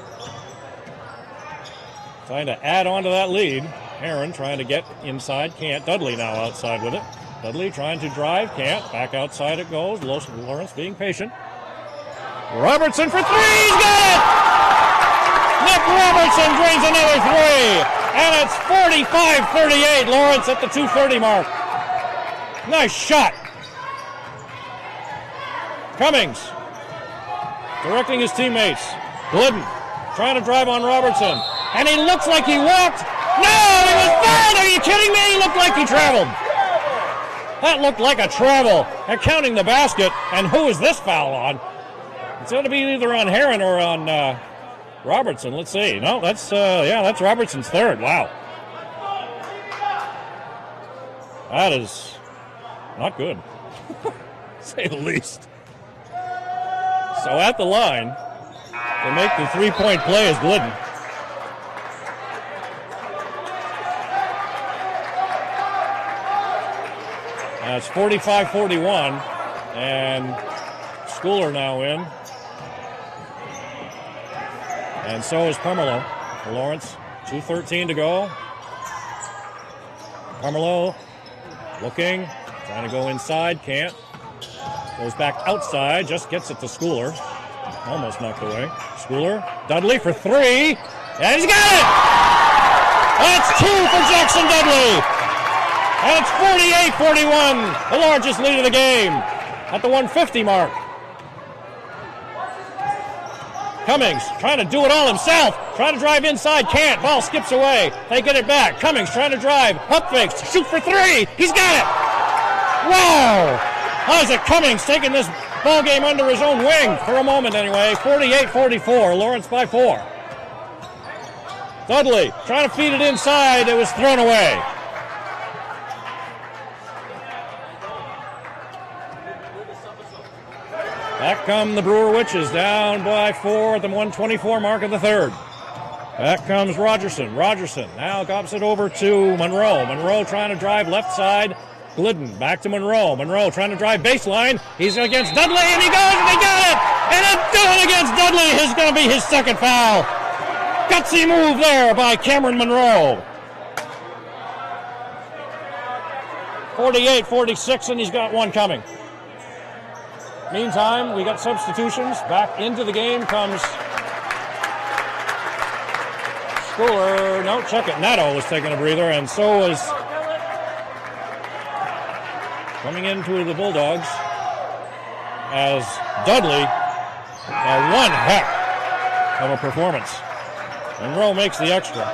Trying to add on to that lead. Heron trying to get inside, can't. Dudley now outside with it. Dudley trying to drive, can't. Back outside it goes. Lawrence being patient. Robertson for three, he's got it! Nick Robertson drains another three, and it's 45-38. Lawrence at the 2:30 mark. Nice shot. Cummings directing his teammates. Glidden trying to drive on Robertson, and he looks like he walked. No, he was fouled. Are you kidding me? He looked like he traveled. That looked like a travel. And counting the basket, and who is this foul on? It's going to be either on Heron or on Robertson. Let's see. No, that's Robertson's third. Wow. That is not good, to say the least. So at the line to make the three-point play is Glidden. It's 45-41, and Schooler now in. And so is Pomerleau for Lawrence. 2:13 to go. Pomerleau looking, trying to go inside, can't. Goes back outside, just gets it to Schooler. Almost knocked away. Schooler, Dudley for three, and he's got it! That's two for Jackson Dudley! And it's 48-41, the largest lead of the game at the 150 mark. Cummings trying to do it all himself. Trying to drive inside, can't. Ball skips away. They get it back. Cummings trying to drive. Pump fakes. Shoot for three. He's got it. Wow. Isaac Cummings taking this ball game under his own wing for a moment anyway. 48-44. Lawrence by 4. Dudley trying to feed it inside. It was thrown away. Back come the Brewer Witches, down by 4 at the 124 mark of the third. Back comes Rogerson. Rogerson now drops it over to Monroe. Monroe trying to drive left side. Glidden back to Monroe. Monroe trying to drive baseline. He's against Dudley, and he goes, and he got it! And a done against Dudley is going to be his second foul. Gutsy move there by Cameron Monroe. 48-46, and he's got one coming. Meantime, we got substitutions. Back into the game comes Schooler. No, check it. Neto was taking a breather, and so was coming into the Bulldogs as Dudley. One heck of a performance. Monroe makes the extra.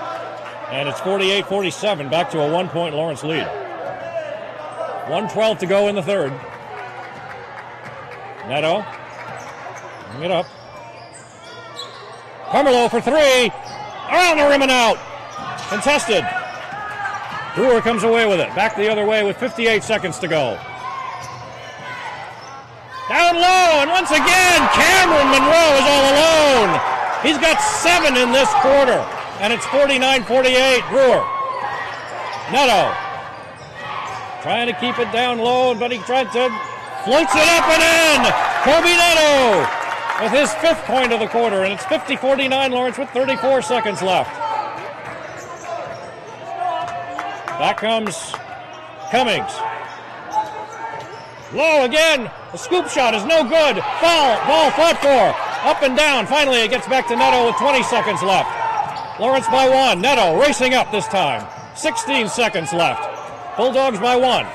And it's 48-47, back to a 1-point Lawrence lead. 1:12 to go in the third. Neto, bring it up. Pomerleau for three. Around the rim and out. Contested. Brewer comes away with it. Back the other way with 58 seconds to go. Down low, and once again, Cameron Monroe is all alone. He's got 7 in this quarter, and it's 49-48. Brewer. Neto trying to keep it down low, but he tried to floats it up and in. Kobe Neto with his 5th point of the quarter, and it's 50-49 Lawrence with 34 seconds left. Back comes Cummings. Low again. The scoop shot is no good. Foul. Ball fought for. Up and down. Finally, it gets back to Neto with 20 seconds left. Lawrence by 1. Neto racing up this time. 16 seconds left. Bulldogs by 1.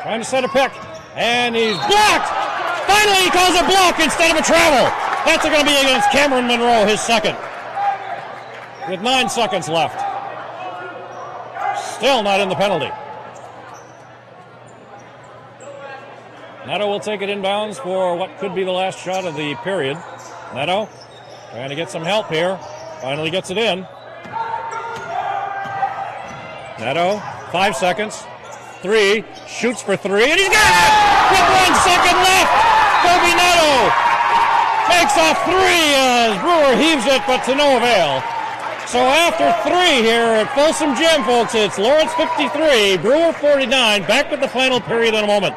Trying to set a pick. And he's blocked! Finally, he calls a block instead of a travel. That's going to be against Cameron Monroe, his second. With 9 seconds left. Still not in the penalty. Neto will take it inbounds for what could be the last shot of the period. Neto trying to get some help here. Finally gets it in. Neto, 5 seconds. 3, shoots for 3, and he's got it! With 1 second left, Kobe Neto takes off 3 as Brewer heaves it, but to no avail. So after 3 here at Folsom Gym, folks, it's Lawrence 53, Brewer 49. Back with the final period in a moment.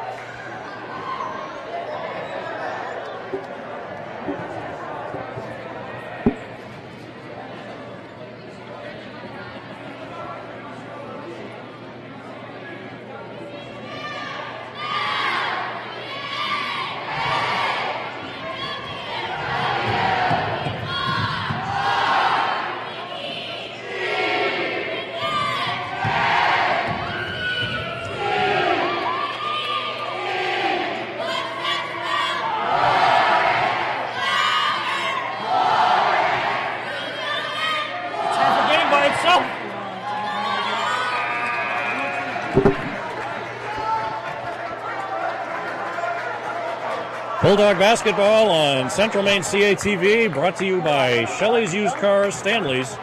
Bulldog basketball on Central Maine CATV, brought to you by Shelley's Used Cars, Stanley's,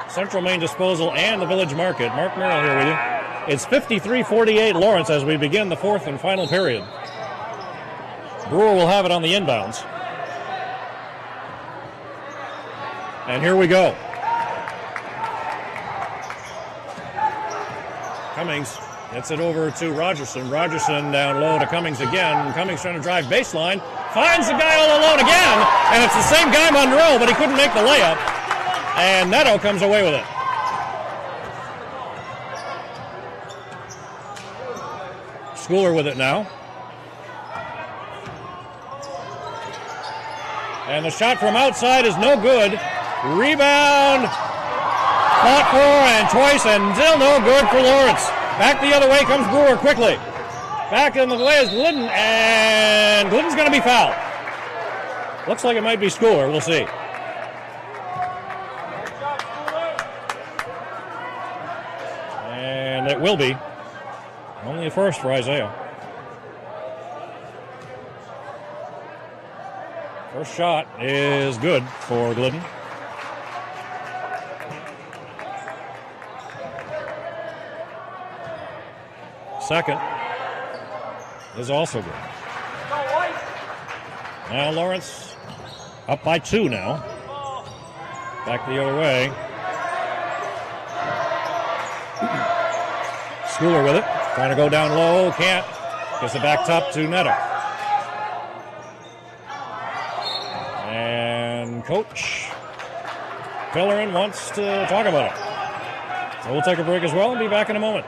Central Maine Disposal, and the Village Market. Mark Merrill here with you. It's 53-48 Lawrence as we begin the fourth and final period. Brewer will have it on the inbounds. And here we go. Cummings gets it over to Rogerson. Rogerson down low to Cummings again. Cummings trying to drive baseline. Finds the guy all alone again. And it's the same guy, Monroe, but he couldn't make the layup. And Neto comes away with it. Schooler with it now. And the shot from outside is no good. Rebound. Fought for and twice and still no good for Lawrence. Back the other way comes Brewer quickly. Back in the way is Glidden, and Glidden's going to be fouled. Looks like it might be Schooler. We'll see. And it will be. Only a first for Isaiah. First shot is good for Glidden. Second is also good. Now Lawrence up by 2 now. Back the other way. Schooler with it. Trying to go down low. Can't. Gets it back top to Neto. And Coach Pellerin wants to talk about it. So we'll take a break as well and be back in a moment.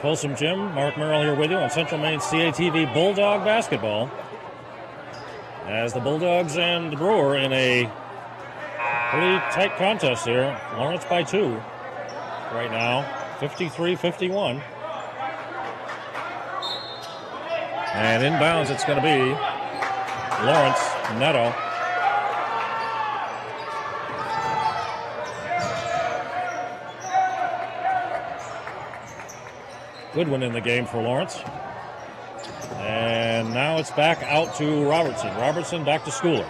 Folsom Gym, Mark Merrill here with you on Central Maine CATV Bulldog basketball. As the Bulldogs and Brewer in a pretty tight contest here. Lawrence by 2 right now, 53-51. And inbounds it's going to be Lawrence, Neto. Good one in the game for Lawrence. And now it's back out to Robertson. Robertson back to Schooler.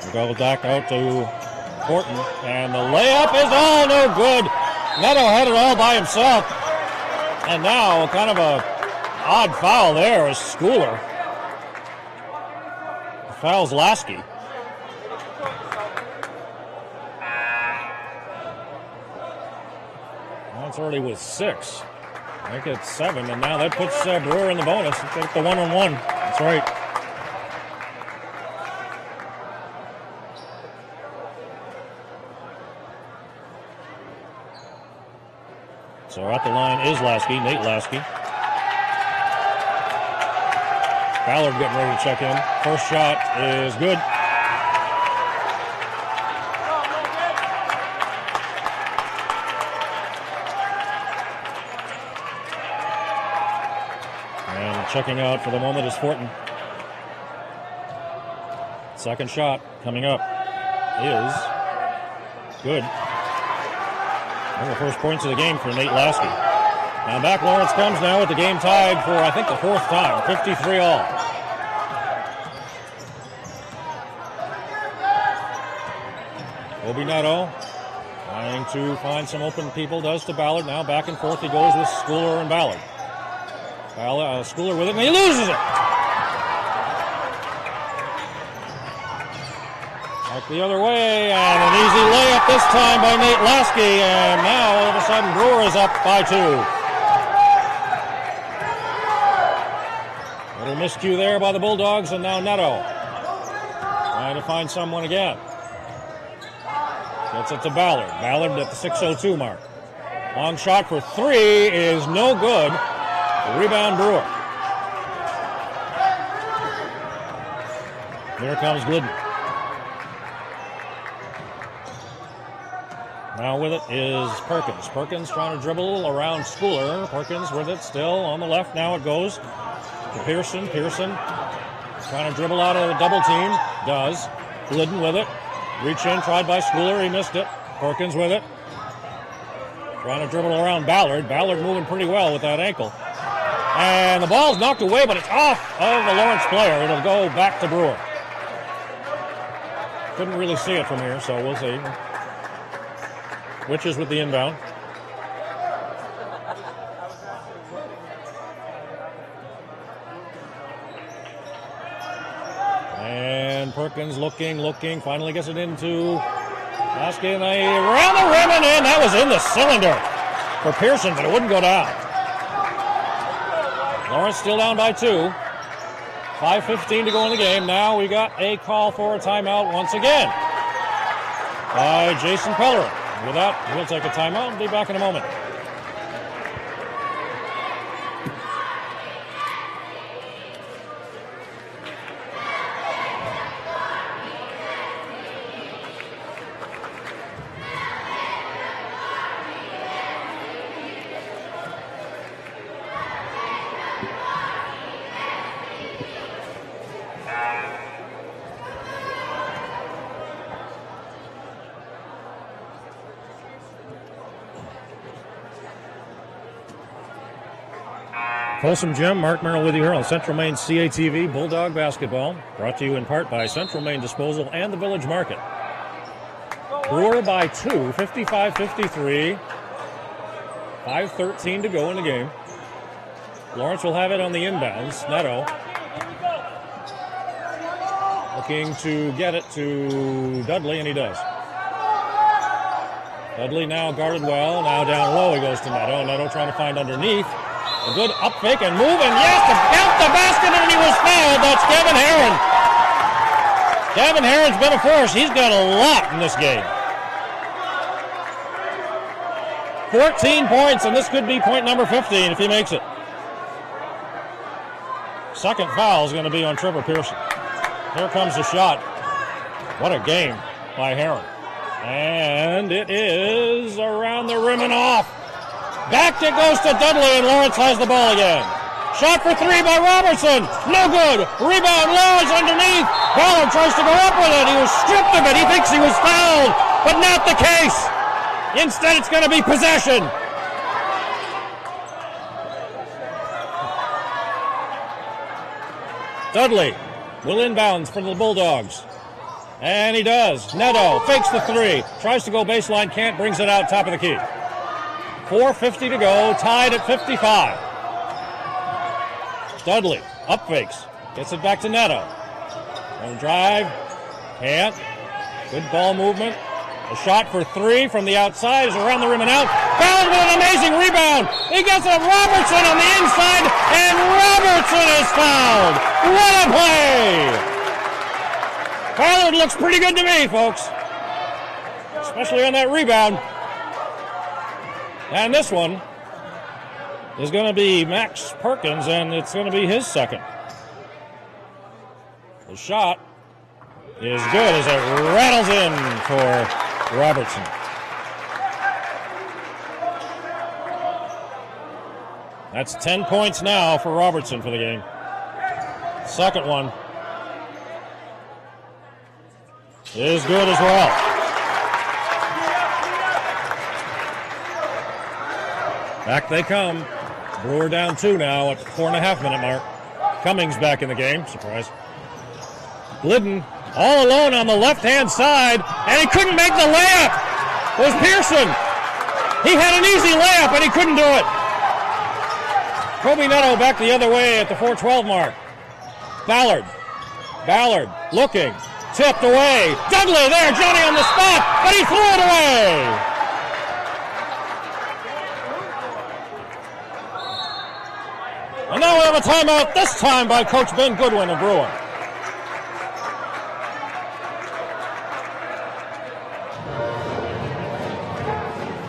We go back out to Horton. And the layup is all no good. Neto had it all by himself. And now kind of a odd foul there is Schooler. Fouls Lasky. That's already with 6. I think it's 7, and now that puts Brewer in the bonus. Take the 1-on-1. That's right. So at the line is Lasky, Nate Lasky. Ballard getting ready to check in. First shot is good. And checking out for the moment is Fortin. Second shot coming up is good. One of the first points of the game for Nate Lasky. Now back Lawrence comes now with the game tied for, I think, the fourth time. 53 all. Kobe Neto trying to find some open people, does to Ballard. Now back and forth he goes with Schooler and Ballard. Schooler with it, and he loses it. Back the other way, and an easy layup this time by Nate Lasky, and now all of a sudden Brewer is up by 2. Little miscue there by the Bulldogs, and now Neto trying to find someone again. Gets it to Ballard. Ballard at the 6:02 mark. Long shot for 3 is no good. The rebound Brewer. Here comes Glidden. Now with it is Perkins. Perkins trying to dribble around Schooler. Perkins with it still on the left. Now it goes to Pearson. Pearson trying to dribble out of the double team. Does. Glidden with it. Reach in, tried by Schooler. He missed it. Perkins with it. Trying to dribble around Ballard. Ballard moving pretty well with that ankle. And the ball's knocked away, but it's off of the Lawrence player. It'll go back to Brewer. Couldn't really see it from here, so we'll see. Witches with the inbound. And Perkins looking, finally gets it into Lasky, and around the rim and in. That was in the cylinder for Pearson, but it wouldn't go down. Lawrence still down by 2. 5:15 to go in the game. Now we got a call for a timeout once again by Jason Pellerin. With that, we'll take a timeout and be back in a moment. Folsom Gym, Mark Merrill with you here on Central Maine CATV Bulldog Basketball, brought to you in part by Central Maine Disposal and the Village Market. Brewer by 2, 55-53, 5:13 to go in the game. Lawrence will have it on the inbounds. Neto looking to get it to Dudley, and he does. Dudley now guarded well, now down low he goes to Neto. Neto trying to find underneath. A good up fake and move, and yes, to count the basket, and he was fouled. That's Gavin Herron. Gavin Herron's been a force. He's got a lot in this game. 14 points, and this could be point number 15 if he makes it. Second foul is going to be on Trevor Pearson. Here comes the shot. What a game by Herron. And it is around the rim and off. Back it goes to Dudley, and Lawrence has the ball again. Shot for 3 by Robertson. No good. Rebound, Lawrence underneath. Ballard tries to go up with it. He was stripped of it. He thinks he was fouled, but not the case. Instead, it's going to be possession. Dudley will inbounds for the Bulldogs. And he does. Neto fakes the 3. Tries to go baseline, can't, brings it out top of the key. 4:50 to go, tied at 55. Dudley, up fakes, gets it back to Neto. On the drive, can't. Good ball movement. A shot for 3 from the outside is around the rim and out. Ballard with an amazing rebound. He gets it to Robertson on the inside, and Robertson is fouled. What a play! Ballard looks pretty good to me, folks. Especially on that rebound. And this one is going to be Max Perkins, and it's going to be his second. The shot is good as it rattles in for Robertson. That's 10 points now for Robertson for the game. Second one is good as well. Back they come. Brewer down 2 now at the 4.5 minute mark. Cummings back in the game. Surprise. Glidden all alone on the left-hand side, and he couldn't make the layup. It was Pearson. He had an easy layup, and he couldn't do it. Kobe Neto back the other way at the 4:12 mark. Ballard looking, tipped away. Dudley there, Johnny on the spot, but he threw it away. And now we have a timeout, this time by Coach Ben Goodwin of Brewer.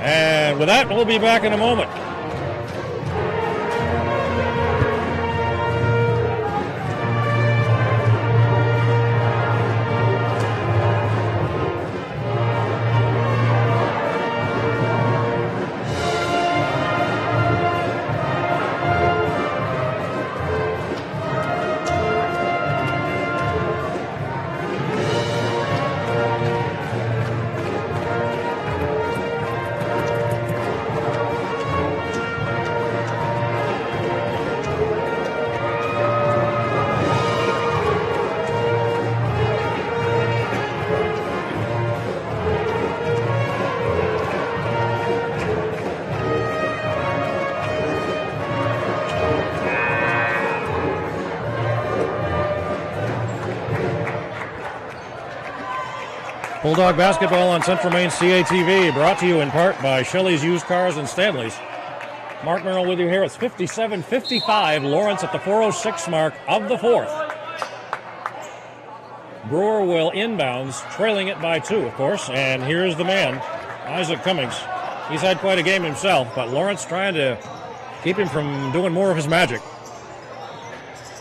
And with that, we'll be back in a moment. Bulldog basketball on Central Maine CATV, brought to you in part by Shelley's Used Cars and Stanley's. Mark Merrill with you here. It's 57-55. Lawrence at the 4:06 mark of the fourth. Brewer will inbounds, trailing it by 2, of course. And here's the man, Isaac Cummings. He's had quite a game himself, but Lawrence trying to keep him from doing more of his magic.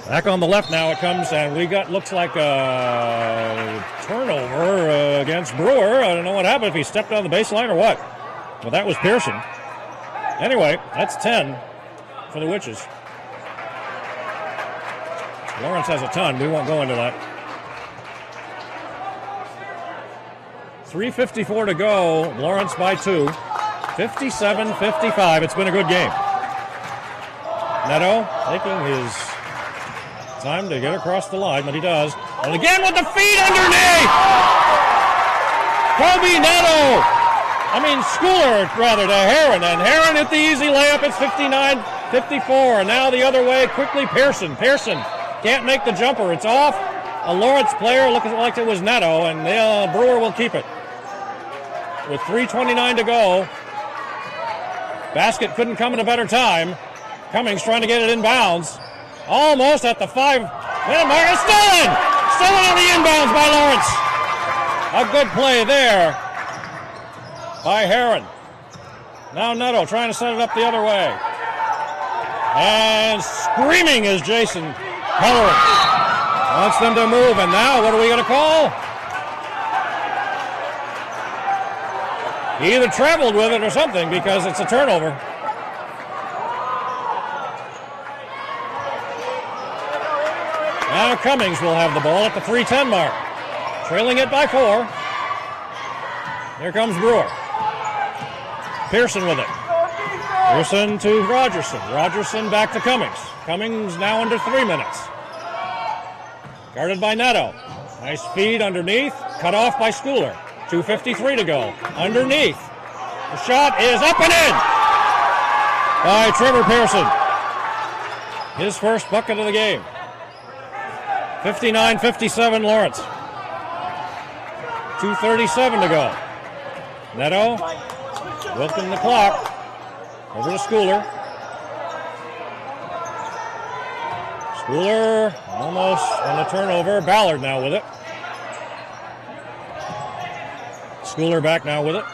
Back on the left now it comes, and we got, looks like a turnover against Brewer. I don't know what happened, if he stepped on the baseline or what. Well, that was Pearson. Anyway, that's 10 for the Witches. Lawrence has a ton. We won't go into that. 3:54 to go. Lawrence by 2. 57-55. It's been a good game. Neto taking his time to get across the line, but he does. And again with the feet underneath! Kobe Neto! Schooler, rather, to Heron. And Heron hit the easy layup. It's 59-54. And now the other way, quickly Pearson. Pearson can't make the jumper. It's off. A Lawrence player, looking like it was Neto, and Brewer will keep it. With 3:29 to go. Basket couldn't come at a better time. Cummings trying to get it inbounds. Almost at the 5-minute mark. It's stolen! Stolen on the inbounds by Lawrence. A good play there by Heron. Now Neto trying to set it up the other way. And screaming is Jason Pellerin. Wants them to move, and now what are we going to call? He either traveled with it or something, because it's a turnover. Now Cummings will have the ball at the 3:10 mark. Trailing it by 4. Here comes Brewer. Pearson with it. Pearson to Rogerson. Rogerson back to Cummings. Cummings now under 3 minutes. Guarded by Neto. Nice feed underneath. Cut off by Schooler. 2:53 to go. Underneath. The shot is up and in by Trevor Pearson. His first bucket of the game. 59-57 Lawrence. 2:37 to go. Neto wilting the clock. Over to Schooler. Schooler almost on the turnover. Ballard now with it. Schooler back now with it.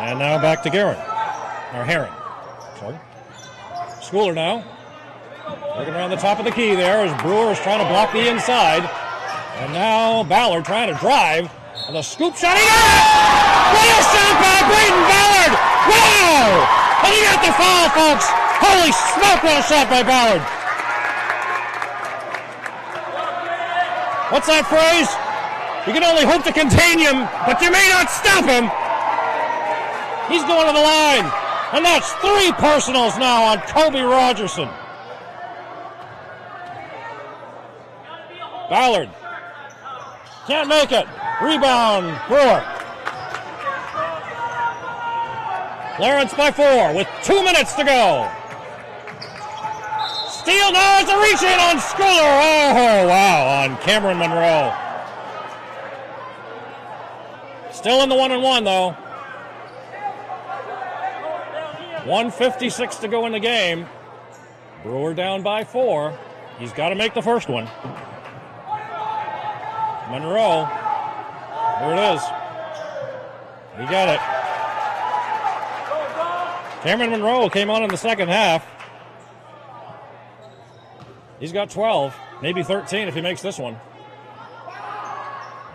And now back to Heron. one. Schooler now. Looking around the top of the key there as Brewer is trying to block the inside. And now Ballard trying to drive. And the scoop shot. He got it! What a shot by Braden Ballard! Wow! And he got the foul, folks! Holy smoke, what a shot by Ballard! What's that phrase? You can only hope to contain him, but you may not stop him. He's going to the line. And that's 3 personals now on Kobe Rogerson. Ballard. Can't make it. Rebound, Brewer. Lawrence by 4 with 2 minutes to go. Steele now has a reach in on Schooler. Oh, wow, on Cameron Monroe. Still in the 1-and-1, though. 1:56 to go in the game. Brewer down by 4. He's got to make the first one. Monroe. Here it is. He got it. Cameron Monroe came on in the second half. He's got 12, maybe 13 if he makes this one.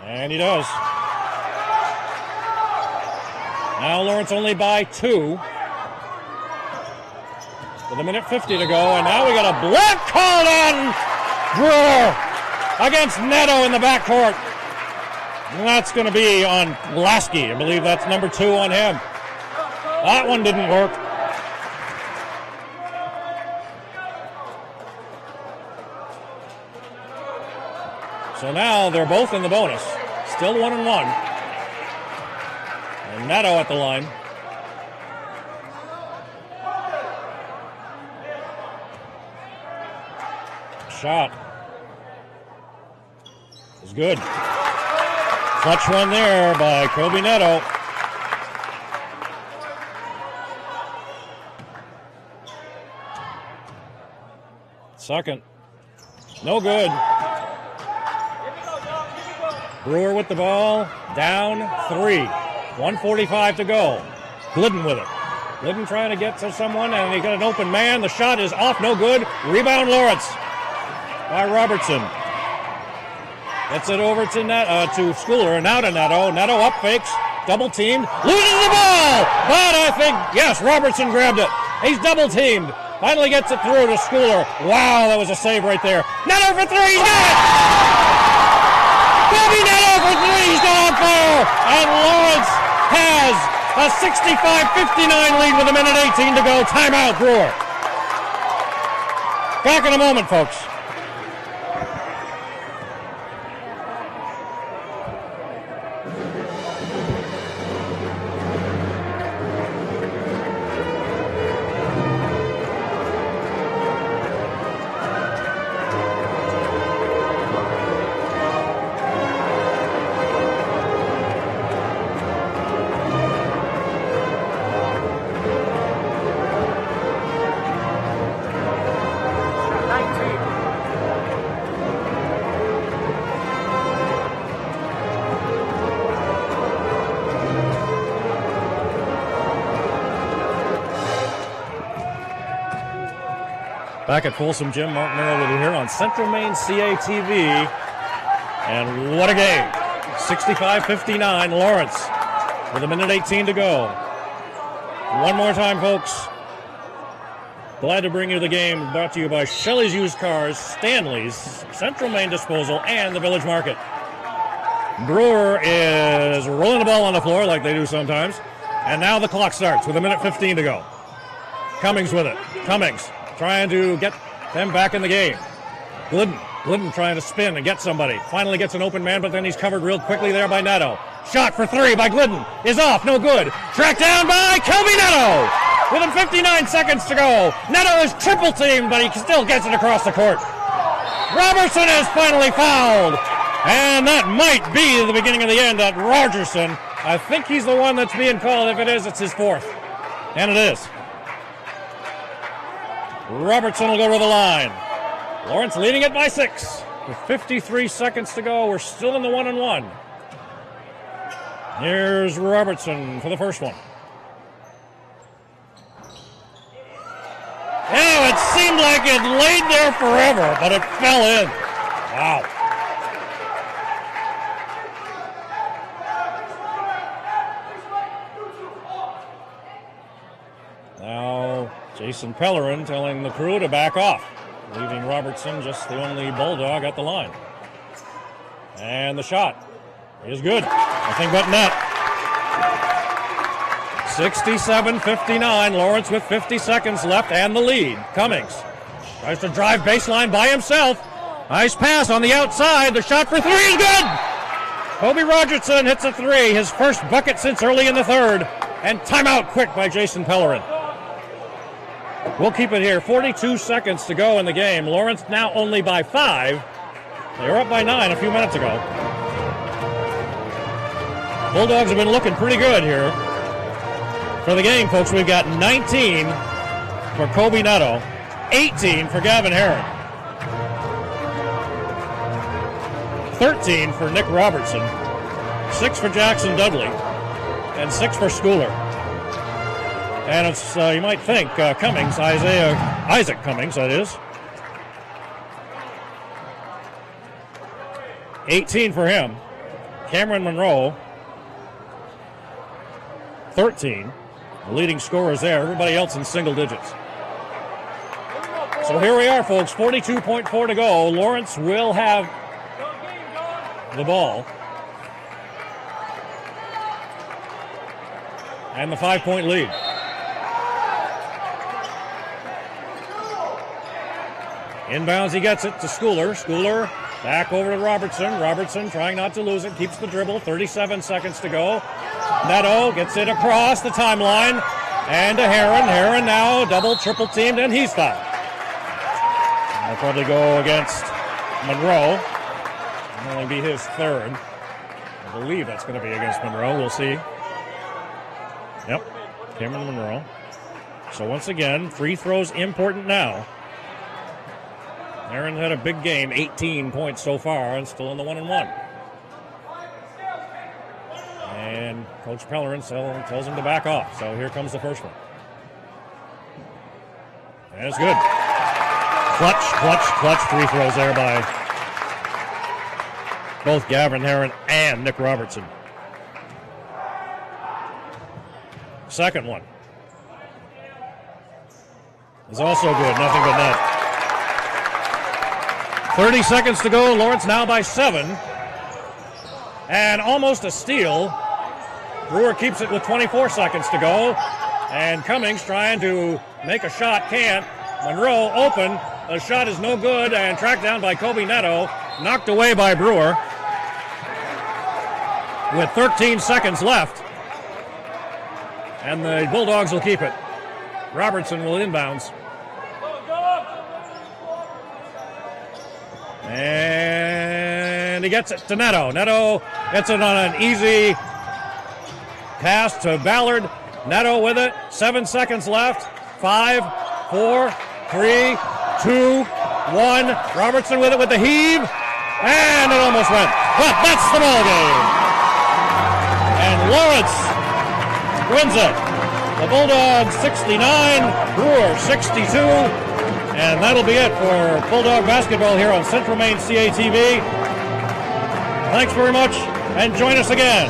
And he does. Now Lawrence only by 2. With 1:50 to go, and now we got a block called on Brewer against Neto in the backcourt. And that's going to be on Lasky. I believe that's number 2 on him. That one didn't work. So now they're both in the bonus. Still 1-and-1. And Neto at the line. Shot is good. Clutch one there by Kobe Neto. Second. No good. Brewer with the ball. Down 3. 1:45 to go. Glidden with it. Glidden trying to get to someone, and he got an open man. The shot is off. No good. Rebound Lawrence by Robertson. Gets it over to Schooler, and now to Neto. Neto up fakes, double teamed, loses the ball. But I think, yes, Robertson grabbed it. He's double teamed. Finally gets it through to Schooler. Wow, that was a save right there. Neto for 3, he's got it! Bobby Neto for 3, he's got on fire. And Lawrence has a 65-59 lead with 1:18 to go. Timeout, Brewer. Back in a moment, folks. Back at Folsom Gym, Mark Merrill with you here on Central Maine CATV. And what a game. 65-59, Lawrence with 1:18 to go. One more time, folks. Glad to bring you the game brought to you by Shelley's Used Cars, Stanley's, Central Maine Disposal, and the Village Market. Brewer is rolling the ball on the floor like they do sometimes. And now the clock starts with 1:15 to go. Cummings with it. Cummings trying to get them back in the game. Glidden trying to spin and get somebody. Finally gets an open man, but then he's covered real quickly there by Neto. Shot for 3 by Glidden is off, no good. Tracked down by Kobe Neto. With 59 seconds to go. Neto is triple teamed, but he still gets it across the court. Robertson is finally fouled. And that might be the beginning of the end at Rogerson. I think he's the one that's being called. If it is, it's his 4th. And it is. Robertson will go to the line. Lawrence leading it by 6. With 53 seconds to go, we're still in the 1-and-1. Here's Robertson for the first one. Yeah, it seemed like it laid there forever, but it fell in. Wow. Now, Jason Pellerin telling the crew to back off, leaving Robertson just the only Bulldog at the line. And the shot is good. Nothing but net. 67-59. Lawrence with 50 seconds left and the lead. Cummings tries to drive baseline by himself. Nice pass on the outside. The shot for three is good. Kobe Rogerson hits a three, his first bucket since early in the third. And timeout quick by Jason Pellerin. We'll keep it here. 42 seconds to go in the game. Lawrence now only by 5. They were up by 9 a few minutes ago. Bulldogs have been looking pretty good here. For the game, folks, we've got 19 for Kobe Netto, 18 for Gavin Herron, 13 for Nick Robertson, 6 for Jackson Dudley, and 6 for Schooler. And it's, you might think, Cummings, Isaac Cummings, that is. 18 for him. Cameron Monroe, 13. The leading scorers there. Everybody else in single digits. So here we are, folks. 42.4 to go. Lawrence will have the ball. And the 5-point lead. Inbounds, he gets it to Schooler. Schooler back over to Robertson. Robertson trying not to lose it. Keeps the dribble. 37 seconds to go. Netto gets it across the timeline. And to Herron. Herron now double, triple teamed, and he's fouled. That'll probably go against Monroe. It'll only be his third. I believe that's going to be against Monroe. We'll see. Yep, Cameron Monroe. So once again, free throws important now. Herron had a big game, 18 points so far, and still in the 1-1. And Coach Pellerin tells him to back off. So here comes the first one. And it's good. Clutch free throws there by both Gavin Herron and Nick Robertson. Second one is also good, nothing but net. 30 seconds to go. Lawrence now by 7. And almost a steal. Brewer keeps it with 24 seconds to go. And Cummings trying to make a shot, can't. Monroe open. The shot is no good and tracked down by Kobe Netto. Knocked away by Brewer. With 13 seconds left. And the Bulldogs will keep it. Robertson will inbounds. And he gets it to Netto. Netto gets it on an easy pass to Ballard. Netto with it. 7 seconds left. 5, 4, 3, 2, 1. Robertson with it with the heave. And it almost went. But that's the ball game. And Lawrence wins it. The Bulldogs 69, Brewer 62. And that'll be it for Bulldog basketball here on Central Maine CATV. Thanks very much, and join us again